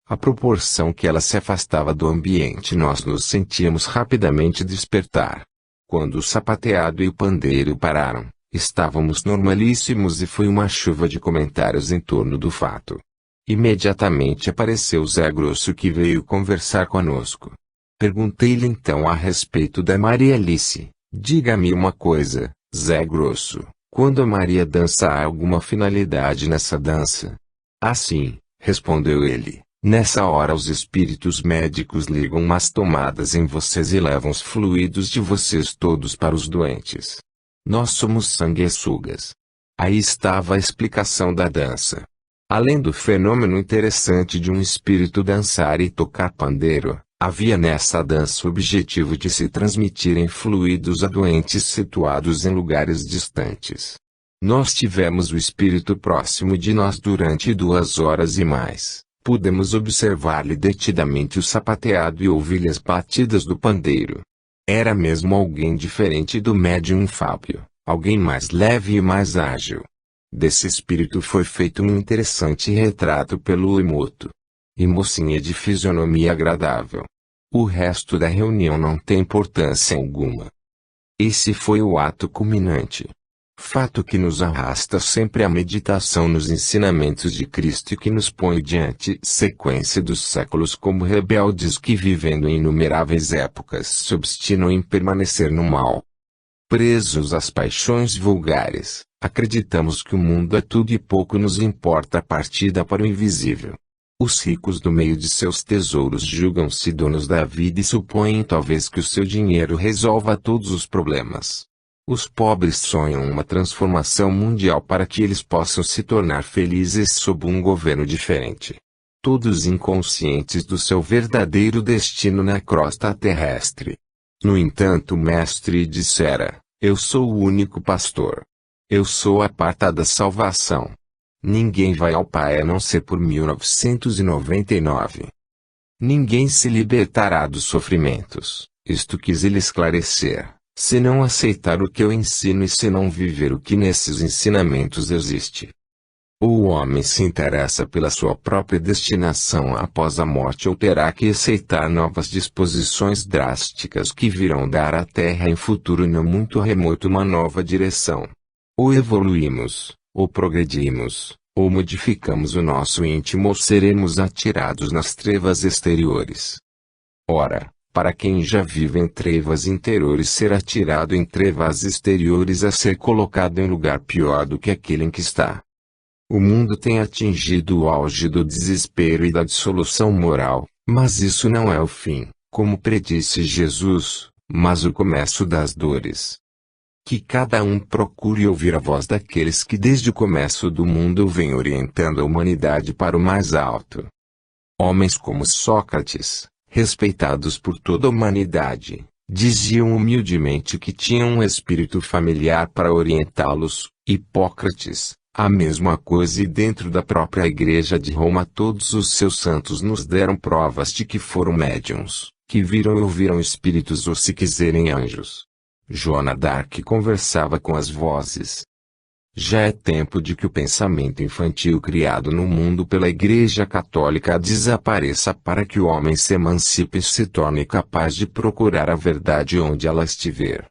À proporção que ela se afastava do ambiente nós nos sentíamos rapidamente despertar. Quando o sapateado e o pandeiro pararam, estávamos normalíssimos e foi uma chuva de comentários em torno do fato. Imediatamente apareceu Zé Grosso que veio conversar conosco. Perguntei-lhe então a respeito da Maria Alice. Diga-me uma coisa, Zé Grosso, quando a Maria dança há alguma finalidade nessa dança? Ah, sim, respondeu ele. Nessa hora os espíritos médicos ligam umas tomadas em vocês e levam os fluidos de vocês todos para os doentes. Nós somos sanguessugas. Aí estava a explicação da dança. Além do fenômeno interessante de um espírito dançar e tocar pandeiro, havia nessa dança o objetivo de se transmitirem fluidos a doentes situados em lugares distantes. Nós tivemos o espírito próximo de nós durante 2 horas e mais. Pudemos observar-lhe detidamente o sapateado e ouvir-lhe as batidas do pandeiro. Era mesmo alguém diferente do médium Fábio, alguém mais leve e mais ágil. Desse espírito foi feito um interessante retrato pelo Imoto. E mocinha de fisionomia agradável. O resto da reunião não tem importância alguma. Esse foi o ato culminante. Fato que nos arrasta sempre à meditação nos ensinamentos de Cristo e que nos põe diante sequência dos séculos como rebeldes que vivendo em inumeráveis épocas se obstinam em permanecer no mal. Presos às paixões vulgares, acreditamos que o mundo é tudo e pouco nos importa a partida para o invisível. Os ricos do meio de seus tesouros julgam-se donos da vida e supõem talvez que o seu dinheiro resolva todos os problemas. Os pobres sonham uma transformação mundial para que eles possam se tornar felizes sob um governo diferente. Todos inconscientes do seu verdadeiro destino na crosta terrestre. No entanto o mestre dissera, eu sou o único pastor. Eu sou a porta da salvação. Ninguém vai ao Pai a não ser por 1999. Ninguém se libertará dos sofrimentos, isto quis ele esclarecer, se não aceitar o que eu ensino e se não viver o que nesses ensinamentos existe. Ou o homem se interessa pela sua própria destinação após a morte ou terá que aceitar novas disposições drásticas que virão dar à Terra em futuro não muito remoto uma nova direção. Ou evoluímos, ou progredimos, ou modificamos o nosso íntimo ou seremos atirados nas trevas exteriores. Ora, para quem já vive em trevas interiores ser atirado em trevas exteriores é ser colocado em lugar pior do que aquele em que está. O mundo tem atingido o auge do desespero e da dissolução moral, mas isso não é o fim, como predisse Jesus, mas o começo das dores. Que cada um procure ouvir a voz daqueles que desde o começo do mundo vêm orientando a humanidade para o mais alto. Homens como Sócrates, respeitados por toda a humanidade, diziam humildemente que tinham um espírito familiar para orientá-los. Hipócrates, a mesma coisa, e dentro da própria Igreja de Roma todos os seus santos nos deram provas de que foram médiuns, que viram e ouviram espíritos ou se quiserem anjos. Joana d'Arc conversava com as vozes. Já é tempo de que o pensamento infantil criado no mundo pela Igreja Católica desapareça para que o homem se emancipe e se torne capaz de procurar a verdade onde ela estiver.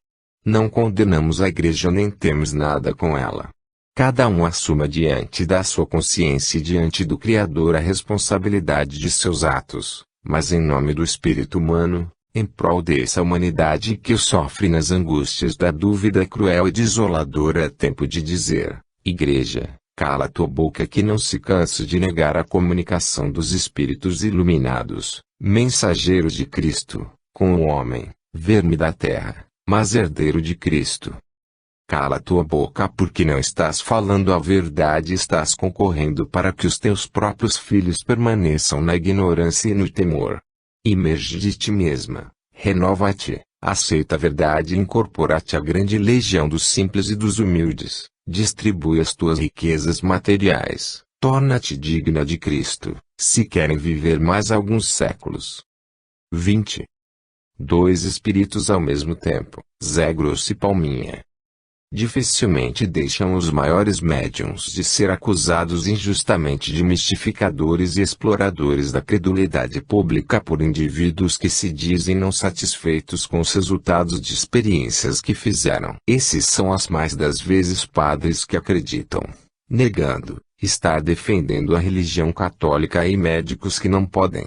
Não condenamos a igreja nem temos nada com ela. Cada um assuma diante da sua consciência e diante do Criador a responsabilidade de seus atos, mas em nome do espírito humano, em prol dessa humanidade que sofre nas angústias da dúvida cruel e desoladora, é tempo de dizer: Igreja, cala tua boca, que não se canse de negar a comunicação dos espíritos iluminados, mensageiros de Cristo, com o homem, verme da terra, mas herdeiro de Cristo. Cala tua boca, porque não estás falando a verdade, estás concorrendo para que os teus próprios filhos permaneçam na ignorância e no temor. Emerge de ti mesma, renova-te, aceita a verdade e incorpora-te à grande legião dos simples e dos humildes, distribui as tuas riquezas materiais, torna-te digna de Cristo, se querem viver mais alguns séculos. 20. Dois espíritos ao mesmo tempo, Zé Grosso e Palminha. Dificilmente deixam os maiores médiuns de ser acusados injustamente de mistificadores e exploradores da credulidade pública por indivíduos que se dizem não satisfeitos com os resultados de experiências que fizeram. Esses são as mais das vezes padres que acreditam, negando, estar defendendo a religião católica, e médicos que não podem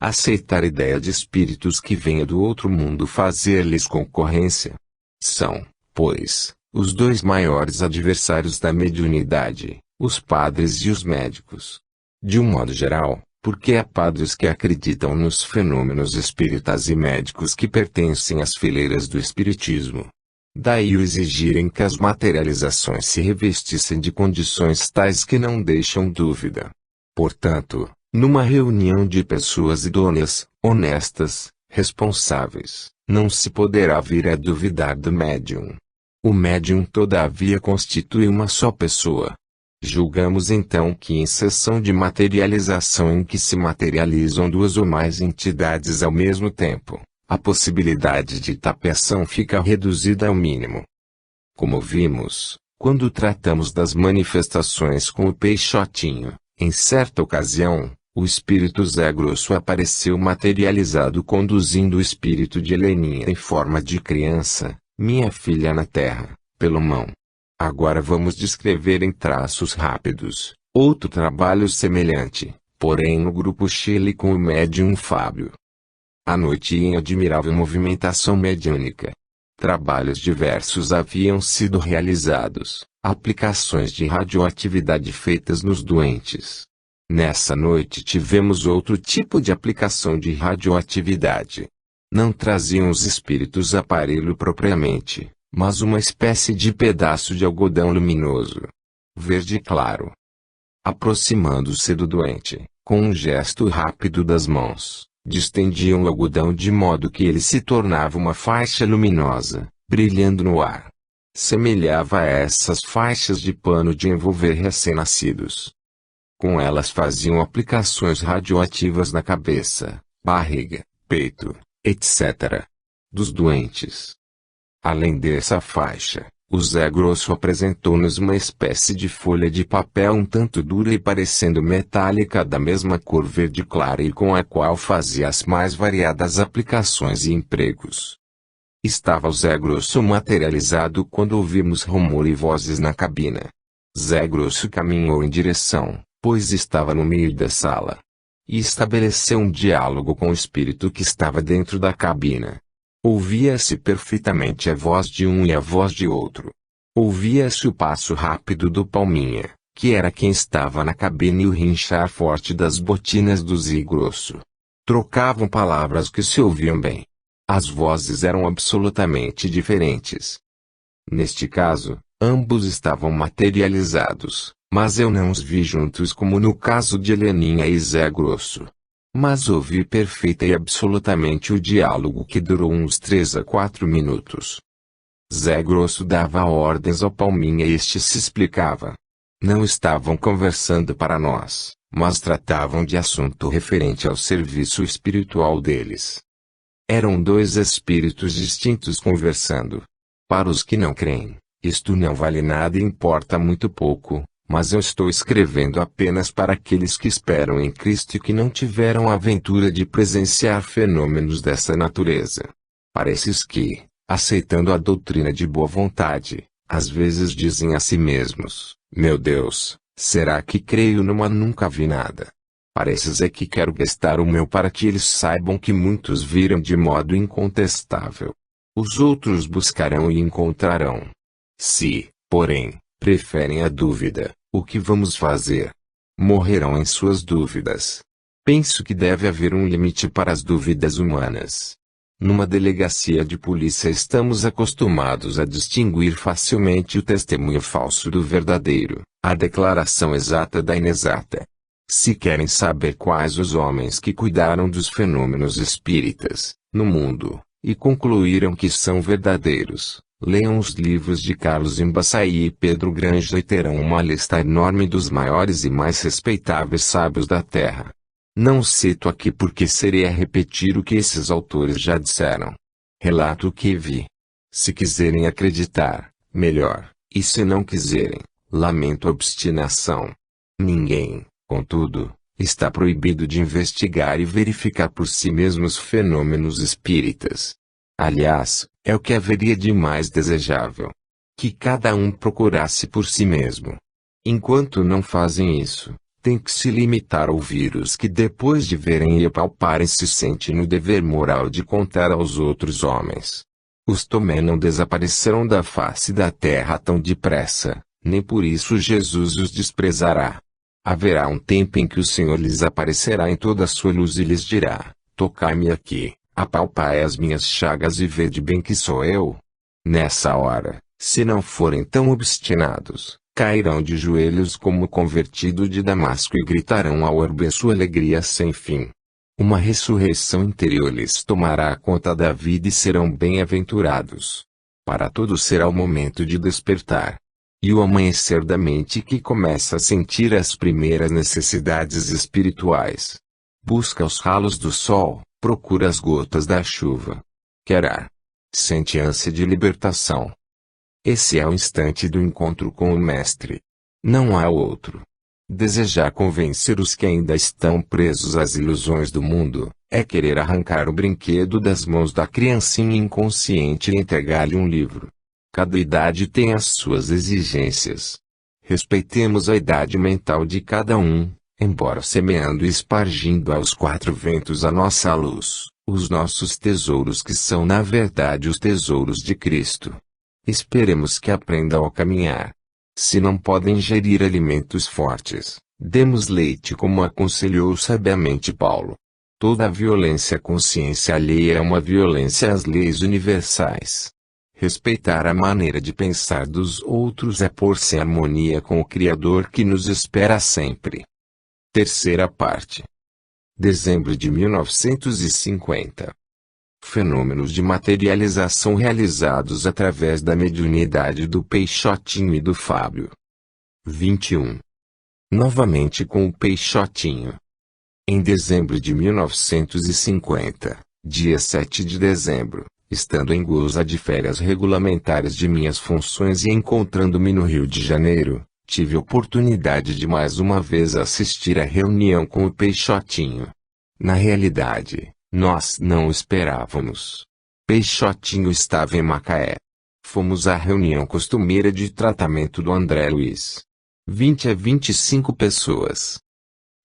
aceitar a ideia de espíritos que venham do outro mundo fazer-lhes concorrência. São, pois, os dois maiores adversários da mediunidade, os padres e os médicos. De um modo geral, porque há padres que acreditam nos fenômenos espíritas e médicos que pertencem às fileiras do espiritismo. Daí o exigirem que as materializações se revestissem de condições tais que não deixam dúvida. Portanto, numa reunião de pessoas idôneas, honestas, responsáveis, não se poderá vir a duvidar do médium. O médium, todavia, constitui uma só pessoa. Julgamos então que em sessão de materialização em que se materializam duas ou mais entidades ao mesmo tempo, a possibilidade de tapeação fica reduzida ao mínimo. Como vimos, quando tratamos das manifestações com o Peixotinho, em certa ocasião, o espírito Zé Grosso apareceu materializado conduzindo o espírito de Heleninha em forma de criança, minha filha na terra, pela mão. Agora vamos descrever em traços rápidos outro trabalho semelhante, porém no grupo Chile com o médium Fábio. À noite, em admirável movimentação mediúnica, trabalhos diversos haviam sido realizados, aplicações de radioatividade feitas nos doentes. Nessa noite tivemos outro tipo de aplicação de radioatividade. Não traziam os espíritos aparelho propriamente, mas uma espécie de pedaço de algodão luminoso, verde claro. Aproximando-se do doente, com um gesto rápido das mãos, distendiam o algodão de modo que ele se tornava uma faixa luminosa, brilhando no ar. Semelhava a essas faixas de pano de envolver recém-nascidos. Com elas faziam aplicações radioativas na cabeça, barriga, peito, etc. dos doentes. Além dessa faixa, o Zé Grosso apresentou-nos uma espécie de folha de papel um tanto dura e parecendo metálica, da mesma cor verde clara, e com a qual fazia as mais variadas aplicações e empregos. Estava o Zé Grosso materializado quando ouvimos rumor e vozes na cabina. Zé Grosso caminhou em direção, pois estava no meio da sala, e estabeleceu um diálogo com o espírito que estava dentro da cabina. Ouvia-se perfeitamente a voz de um e a voz de outro. Ouvia-se o passo rápido do Palminha, que era quem estava na cabina, e o rinchar forte das botinas do Zé Grosso. Trocavam palavras que se ouviam bem. As vozes eram absolutamente diferentes. Neste caso, ambos estavam materializados, mas eu não os vi juntos como no caso de Heleninha e Zé Grosso. Mas ouvi perfeita e absolutamente o diálogo, que durou uns 3 a 4 minutos. Zé Grosso dava ordens ao Palminha e este se explicava. Não estavam conversando para nós, mas tratavam de assunto referente ao serviço espiritual deles. Eram dois espíritos distintos conversando. Para os que não creem, isto não vale nada e importa muito pouco. Mas eu estou escrevendo apenas para aqueles que esperam em Cristo e que não tiveram a aventura de presenciar fenômenos dessa natureza. Para esses que, aceitando a doutrina de boa vontade, às vezes dizem a si mesmos: meu Deus, será que creio numa nunca vi nada? Pareces é que quero gastar o meu para que eles saibam que muitos viram de modo incontestável. Os outros buscarão e encontrarão. Se, porém, preferem a dúvida, o que vamos fazer? Morrerão em suas dúvidas. Penso que deve haver um limite para as dúvidas humanas. Numa delegacia de polícia estamos acostumados a distinguir facilmente o testemunho falso do verdadeiro, a declaração exata da inexata. Se querem saber quais os homens que cuidaram dos fenômenos espíritas, no mundo, e concluíram que são verdadeiros, leiam os livros de Carlos Embaçaí e Pedro Granger e terão uma lista enorme dos maiores e mais respeitáveis sábios da Terra. Não cito aqui porque seria repetir o que esses autores já disseram. Relato o que vi. Se quiserem acreditar, melhor, e se não quiserem, lamento a obstinação. Ninguém, contudo, está proibido de investigar e verificar por si mesmo os fenômenos espíritas. Aliás, é o que haveria de mais desejável. Que cada um procurasse por si mesmo. Enquanto não fazem isso, tem que se limitar a ouvir os que depois de verem e apalparem se sentem no dever moral de contar aos outros homens. Os Tomé não desaparecerão da face da terra tão depressa, nem por isso Jesus os desprezará. Haverá um tempo em que o Senhor lhes aparecerá em toda a sua luz e lhes dirá: tocai-me aqui, apalpai as minhas chagas e vede bem que sou eu. Nessa hora, se não forem tão obstinados, cairão de joelhos como o convertido de Damasco e gritarão ao orbe sua alegria sem fim. Uma ressurreição interior lhes tomará conta da vida e serão bem-aventurados. Para todos será o momento de despertar. E o amanhecer da mente que começa a sentir as primeiras necessidades espirituais. Busca os ralos do sol, procura as gotas da chuva. Quer ar. Sente ânsia de libertação. Esse é o instante do encontro com o Mestre. Não há outro. Desejar convencer os que ainda estão presos às ilusões do mundo, é querer arrancar o brinquedo das mãos da criancinha inconsciente e entregar-lhe um livro. Cada idade tem as suas exigências. Respeitemos a idade mental de cada um, embora semeando e espargindo aos quatro ventos a nossa luz, os nossos tesouros que são na verdade os tesouros de Cristo. Esperemos que aprendam a caminhar. Se não podem ingerir alimentos fortes, demos leite como aconselhou sabiamente Paulo. Toda violência à consciência alheia é uma violência às leis universais. Respeitar a maneira de pensar dos outros é pôr-se em harmonia com o Criador que nos espera sempre. Terceira parte. Dezembro de 1950. Fenômenos de materialização realizados através da mediunidade do Peixotinho e do Fábio. 21. Novamente com o Peixotinho. Em dezembro de 1950, dia 7 de dezembro, estando em goza de férias regulamentares de minhas funções e encontrando-me no Rio de Janeiro, tive oportunidade de mais uma vez assistir à reunião com o Peixotinho. Na realidade, nós não o esperávamos. Peixotinho estava em Macaé. Fomos à reunião costumeira de tratamento do André Luiz. 20 a 25 pessoas.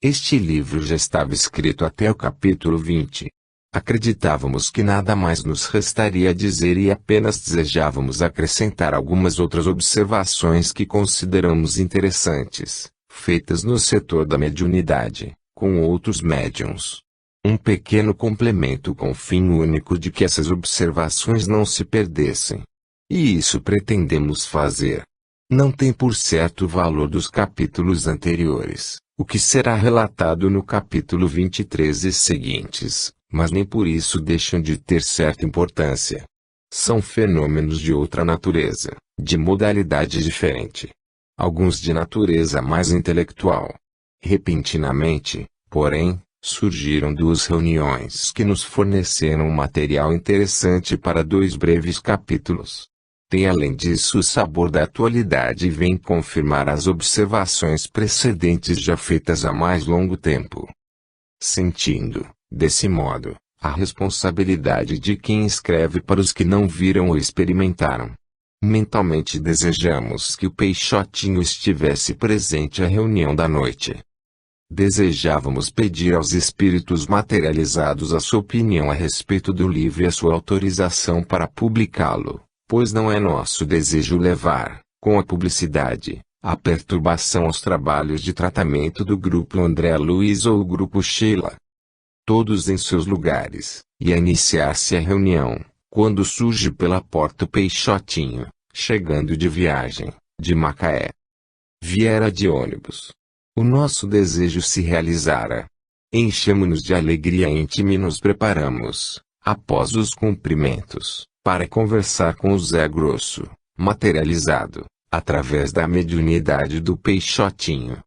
Este livro já estava escrito até o capítulo 20. Acreditávamos que nada mais nos restaria a dizer e apenas desejávamos acrescentar algumas outras observações que consideramos interessantes, feitas no setor da mediunidade, com outros médiuns. Um pequeno complemento com o fim único de que essas observações não se perdessem. E isso pretendemos fazer. Não tem por certo o valor dos capítulos anteriores, o que será relatado no capítulo 23 e seguintes, mas nem por isso deixam de ter certa importância. São fenômenos de outra natureza, de modalidade diferente. Alguns de natureza mais intelectual. Repentinamente, porém, surgiram duas reuniões que nos forneceram um material interessante para 2 breves capítulos. Tem além disso o sabor da atualidade e vem confirmar as observações precedentes já feitas há mais longo tempo. Sentindo, desse modo, A responsabilidade de quem escreve para os que não viram ou experimentaram. Mentalmente desejamos que o Peixotinho estivesse presente à reunião da noite. Desejávamos pedir aos espíritos materializados a sua opinião a respeito do livro e a sua autorização para publicá-lo, pois não é nosso desejo levar, com a publicidade, a perturbação aos trabalhos de tratamento do grupo André Luiz ou o grupo Sheila. Todos em seus lugares, e a iniciar-se a reunião, quando surge pela porta o Peixotinho, chegando de viagem, de Macaé. Viera de ônibus. O nosso desejo se realizara. Enchemos-nos de alegria íntima e nos preparamos, após os cumprimentos, para conversar com o Zé Grosso, materializado, através da mediunidade do Peixotinho.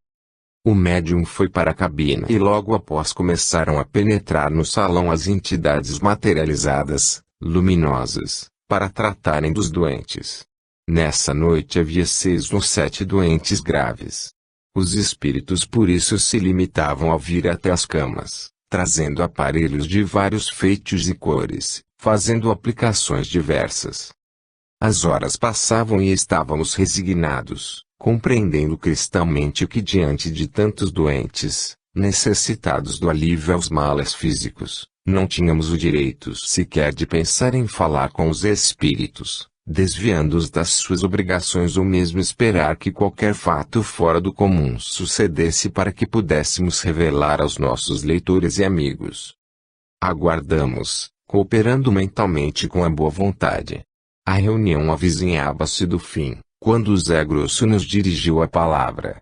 O médium foi para a cabina e logo após começaram a penetrar no salão as entidades materializadas, luminosas, para tratarem dos doentes. Nessa noite havia 6 ou 7 doentes graves. Os espíritos por isso se limitavam a vir até as camas, trazendo aparelhos de vários feitos e cores, fazendo aplicações diversas. As horas passavam e estávamos resignados, compreendendo cristãmente que diante de tantos doentes, necessitados do alívio aos males físicos, não tínhamos o direito sequer de pensar em falar com os espíritos, desviando-os das suas obrigações ou mesmo esperar que qualquer fato fora do comum sucedesse para que pudéssemos revelar aos nossos leitores e amigos. Aguardamos, cooperando mentalmente com a boa vontade. A reunião avizinhava-se do fim, quando o Zé Grosso nos dirigiu a palavra.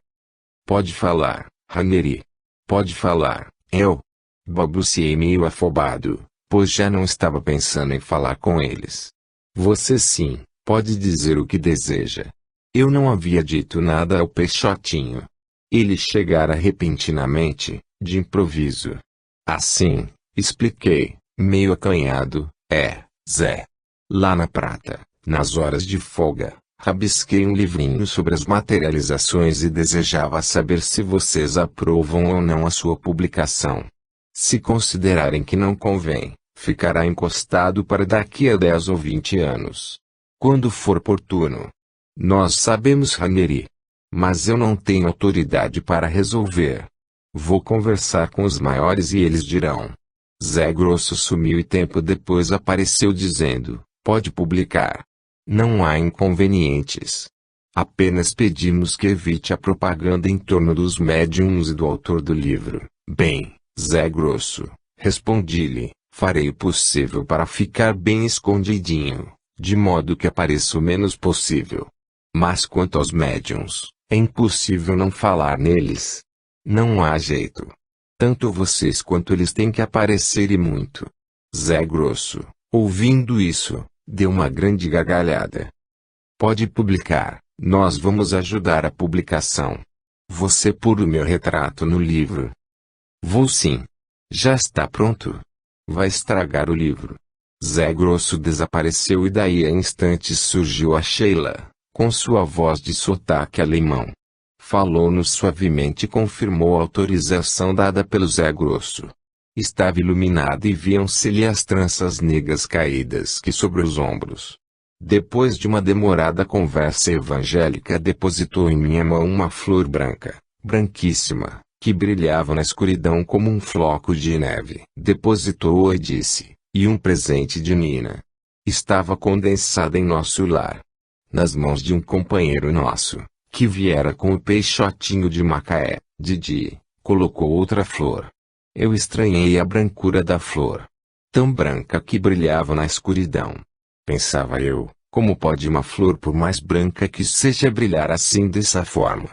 Pode falar, Ranieri. Pode falar, eu. Balbuciei meio afobado, pois já não estava pensando em falar com eles. Você sim, pode dizer o que deseja. Eu não havia dito nada ao Peixotinho. Ele chegara repentinamente, de improviso. Assim, expliquei, meio acanhado, Zé. Lá na Prata, nas horas de folga, rabisquei um livrinho sobre as materializações e desejava saber se vocês aprovam ou não a sua publicação. Se considerarem que não convém, ficará encostado para daqui a 10 ou 20 anos. Quando for oportuno. Nós sabemos, Ranieri. Mas eu não tenho autoridade para resolver. Vou conversar com os maiores e eles dirão. Zé Grosso sumiu e tempo depois apareceu dizendo, pode publicar. Não há inconvenientes. Apenas pedimos que evite a propaganda em torno dos médiums e do autor do livro. Bem, Zé Grosso, respondi-lhe, farei o possível para ficar bem escondidinho, de modo que apareça o menos possível. Mas quanto aos médiums, é impossível não falar neles. Não há jeito. Tanto vocês quanto eles têm que aparecer e muito. Zé Grosso, ouvindo isso, deu uma grande gargalhada. Pode publicar, nós vamos ajudar a publicação. Você pôr o meu retrato no livro. Vou sim. Já está pronto. Vai estragar o livro. Zé Grosso desapareceu e daí a instantes surgiu a Sheila, com sua voz de sotaque alemão. Falou-nos suavemente e confirmou a autorização dada pelo Zé Grosso. Estava iluminada e viam-se-lhe as tranças negras caídas que sobre os ombros. Depois de uma demorada conversa evangélica depositou em minha mão uma flor branca, branquíssima, que brilhava na escuridão como um floco de neve. Depositou-a e disse, e um presente de Nina. Estava condensada em nosso lar. Nas mãos de um companheiro nosso, que viera com o Peixotinho de Macaé, Didi, colocou outra flor. Eu estranhei a brancura da flor. Tão branca que brilhava na escuridão. Pensava eu, como pode uma flor por mais branca que seja brilhar assim dessa forma?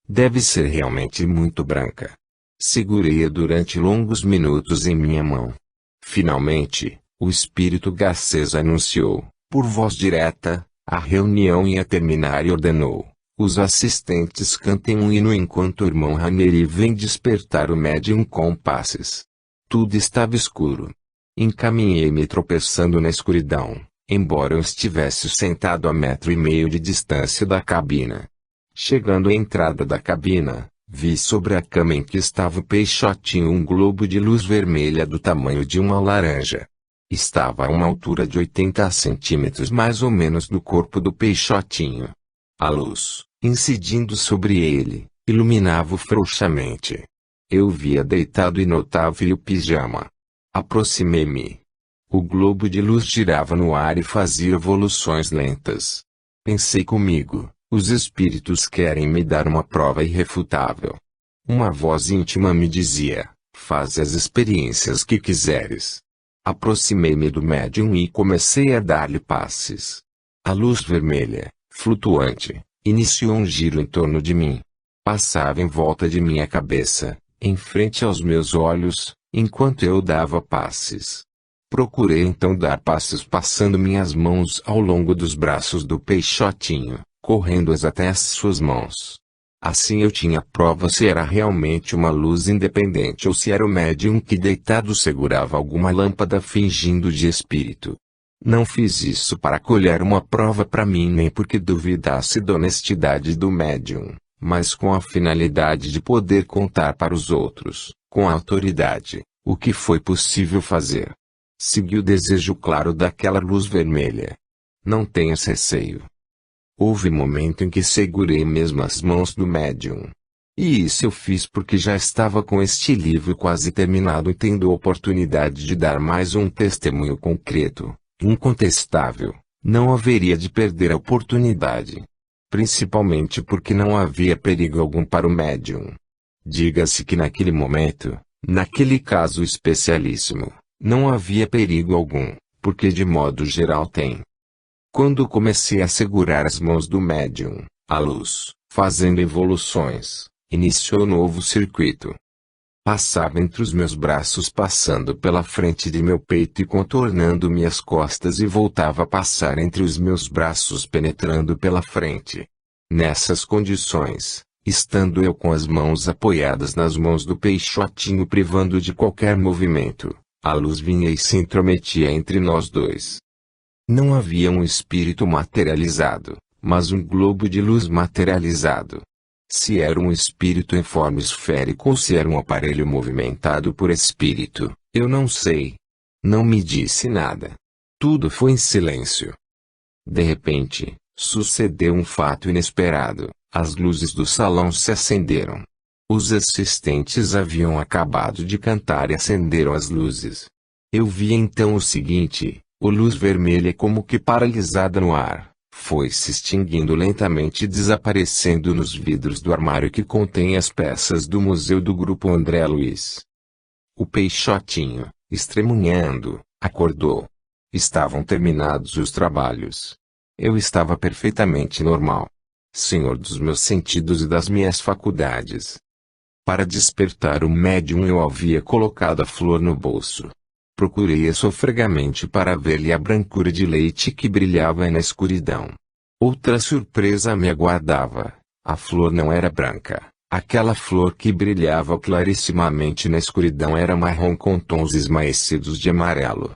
Deve ser realmente muito branca. Segurei-a durante longos minutos em minha mão. Finalmente, o espírito Garcês anunciou, por voz direta, a reunião ia terminar e ordenou. Os assistentes cantem um hino enquanto o irmão Ranieri vem despertar o médium com passes. Tudo estava escuro. Encaminhei-me tropeçando na escuridão, embora eu estivesse sentado a 1,5 metros de distância da cabina. Chegando à entrada da cabina, Vi sobre a cama em que estava o Peixotinho um globo de luz vermelha do tamanho de uma laranja. Estava a uma altura de 80 centímetros mais ou menos do corpo do Peixotinho. A luz, incidindo sobre ele, iluminava-o frouxamente. Eu via deitado e notava-lhe o pijama. Aproximei-me. O globo de luz girava no ar e fazia evoluções lentas. Pensei comigo, os espíritos querem me dar uma prova irrefutável. Uma voz íntima me dizia, faz as experiências que quiseres. Aproximei-me do médium e comecei a dar-lhe passes. A luz vermelha, flutuante, iniciou um giro em torno de mim. Passava em volta de minha cabeça, em frente aos meus olhos, enquanto eu dava passes. Procurei então dar passes passando minhas mãos ao longo dos braços do Peixotinho, correndo-as até as suas mãos. Assim eu tinha prova se era realmente uma luz independente ou se era o médium que deitado segurava alguma lâmpada fingindo de espírito. Não fiz isso para colher uma prova para mim nem porque duvidasse da honestidade do médium, mas com a finalidade de poder contar para os outros, com autoridade, o que foi possível fazer. Segui o desejo claro daquela luz vermelha. Não tenhas receio. Houve momento em que segurei mesmo as mãos do médium. E isso eu fiz porque já estava com este livro quase terminado e tendo a oportunidade de dar mais um testemunho concreto, incontestável, não haveria de perder a oportunidade. Principalmente porque não havia perigo algum para o médium. Diga-se que naquele momento, naquele caso especialíssimo, não havia perigo algum, porque de modo geral tem. Quando comecei a segurar as mãos do médium, a luz, fazendo evoluções, iniciou novo circuito. Passava entre os meus braços passando pela frente de meu peito e contornando minhas costas e voltava a passar entre os meus braços penetrando pela frente. Nessas condições, estando eu com as mãos apoiadas nas mãos do Peixotinho privando de qualquer movimento, a luz vinha e se intrometia entre nós dois. Não havia um espírito materializado, mas um globo de luz materializado. Se era um espírito em forma esférica ou se era um aparelho movimentado por espírito, eu não sei. Não me disse nada. Tudo foi em silêncio. De repente, sucedeu um fato inesperado. As luzes do salão se acenderam. Os assistentes haviam acabado de cantar e acenderam as luzes. Eu vi então o seguinte: a luz vermelha como que paralisada no ar, foi se extinguindo lentamente e desaparecendo nos vidros do armário que contém as peças do museu do Grupo André Luiz. O Peixotinho, estremunhando, acordou. Estavam terminados os trabalhos. Eu estava perfeitamente normal. Senhor dos meus sentidos e das minhas faculdades. Para despertar o médium eu havia colocado a flor no bolso. Procurei-a sofregamente para ver-lhe a brancura de leite que brilhava na escuridão. Outra surpresa me aguardava. A flor não era branca. Aquela flor que brilhava clarissimamente na escuridão era marrom com tons esmaecidos de amarelo.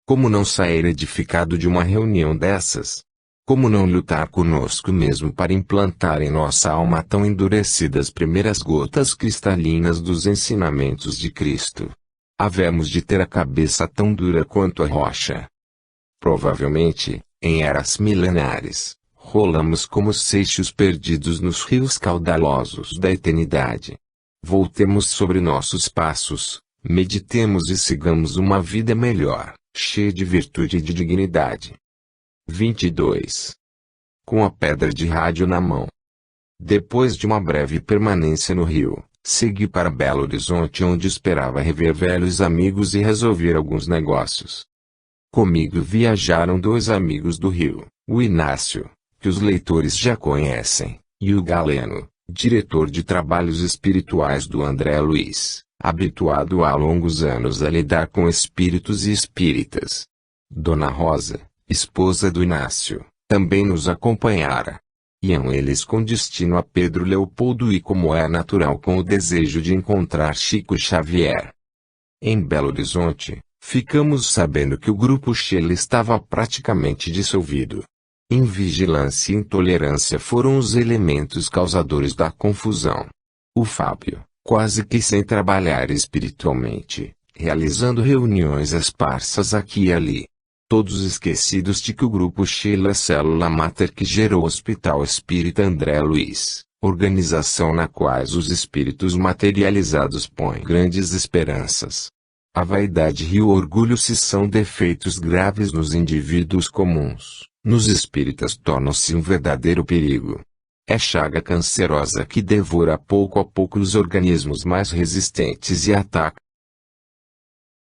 Como não sair edificado de uma reunião dessas? Como não lutar conosco mesmo para implantar em nossa alma tão endurecida as primeiras gotas cristalinas dos ensinamentos de Cristo? Havemos de ter a cabeça tão dura quanto a rocha. Provavelmente, em eras milenares, rolamos como seixos perdidos nos rios caudalosos da eternidade. Voltemos sobre nossos passos, meditemos e sigamos uma vida melhor, cheia de virtude e de dignidade. 22. Com a pedra de rádio na mão. Depois de uma breve permanência no Rio, segui para Belo Horizonte onde esperava rever velhos amigos e resolver alguns negócios. Comigo viajaram dois amigos do Rio, o Inácio, que os leitores já conhecem, e o Galeno, diretor de trabalhos espirituais do André Luiz, habituado há longos anos a lidar com espíritos e espíritas. Dona Rosa, esposa do Inácio, também nos acompanhara. Iam eles com destino a Pedro Leopoldo e como é natural com o desejo de encontrar Chico Xavier. Em Belo Horizonte, ficamos sabendo que o grupo Sheila estava praticamente dissolvido. Invigilância e intolerância foram os elementos causadores da confusão. O Fábio, quase que sem trabalhar espiritualmente, realizando reuniões esparsas aqui e ali. Todos esquecidos de que o grupo Sheila é a célula máter que gerou o Hospital Espírita André Luiz, organização na qual os espíritos materializados põem grandes esperanças. A vaidade e o orgulho, se são defeitos graves nos indivíduos comuns, nos espíritas tornam-se um verdadeiro perigo. É chaga cancerosa que devora pouco a pouco os organismos mais resistentes e ataca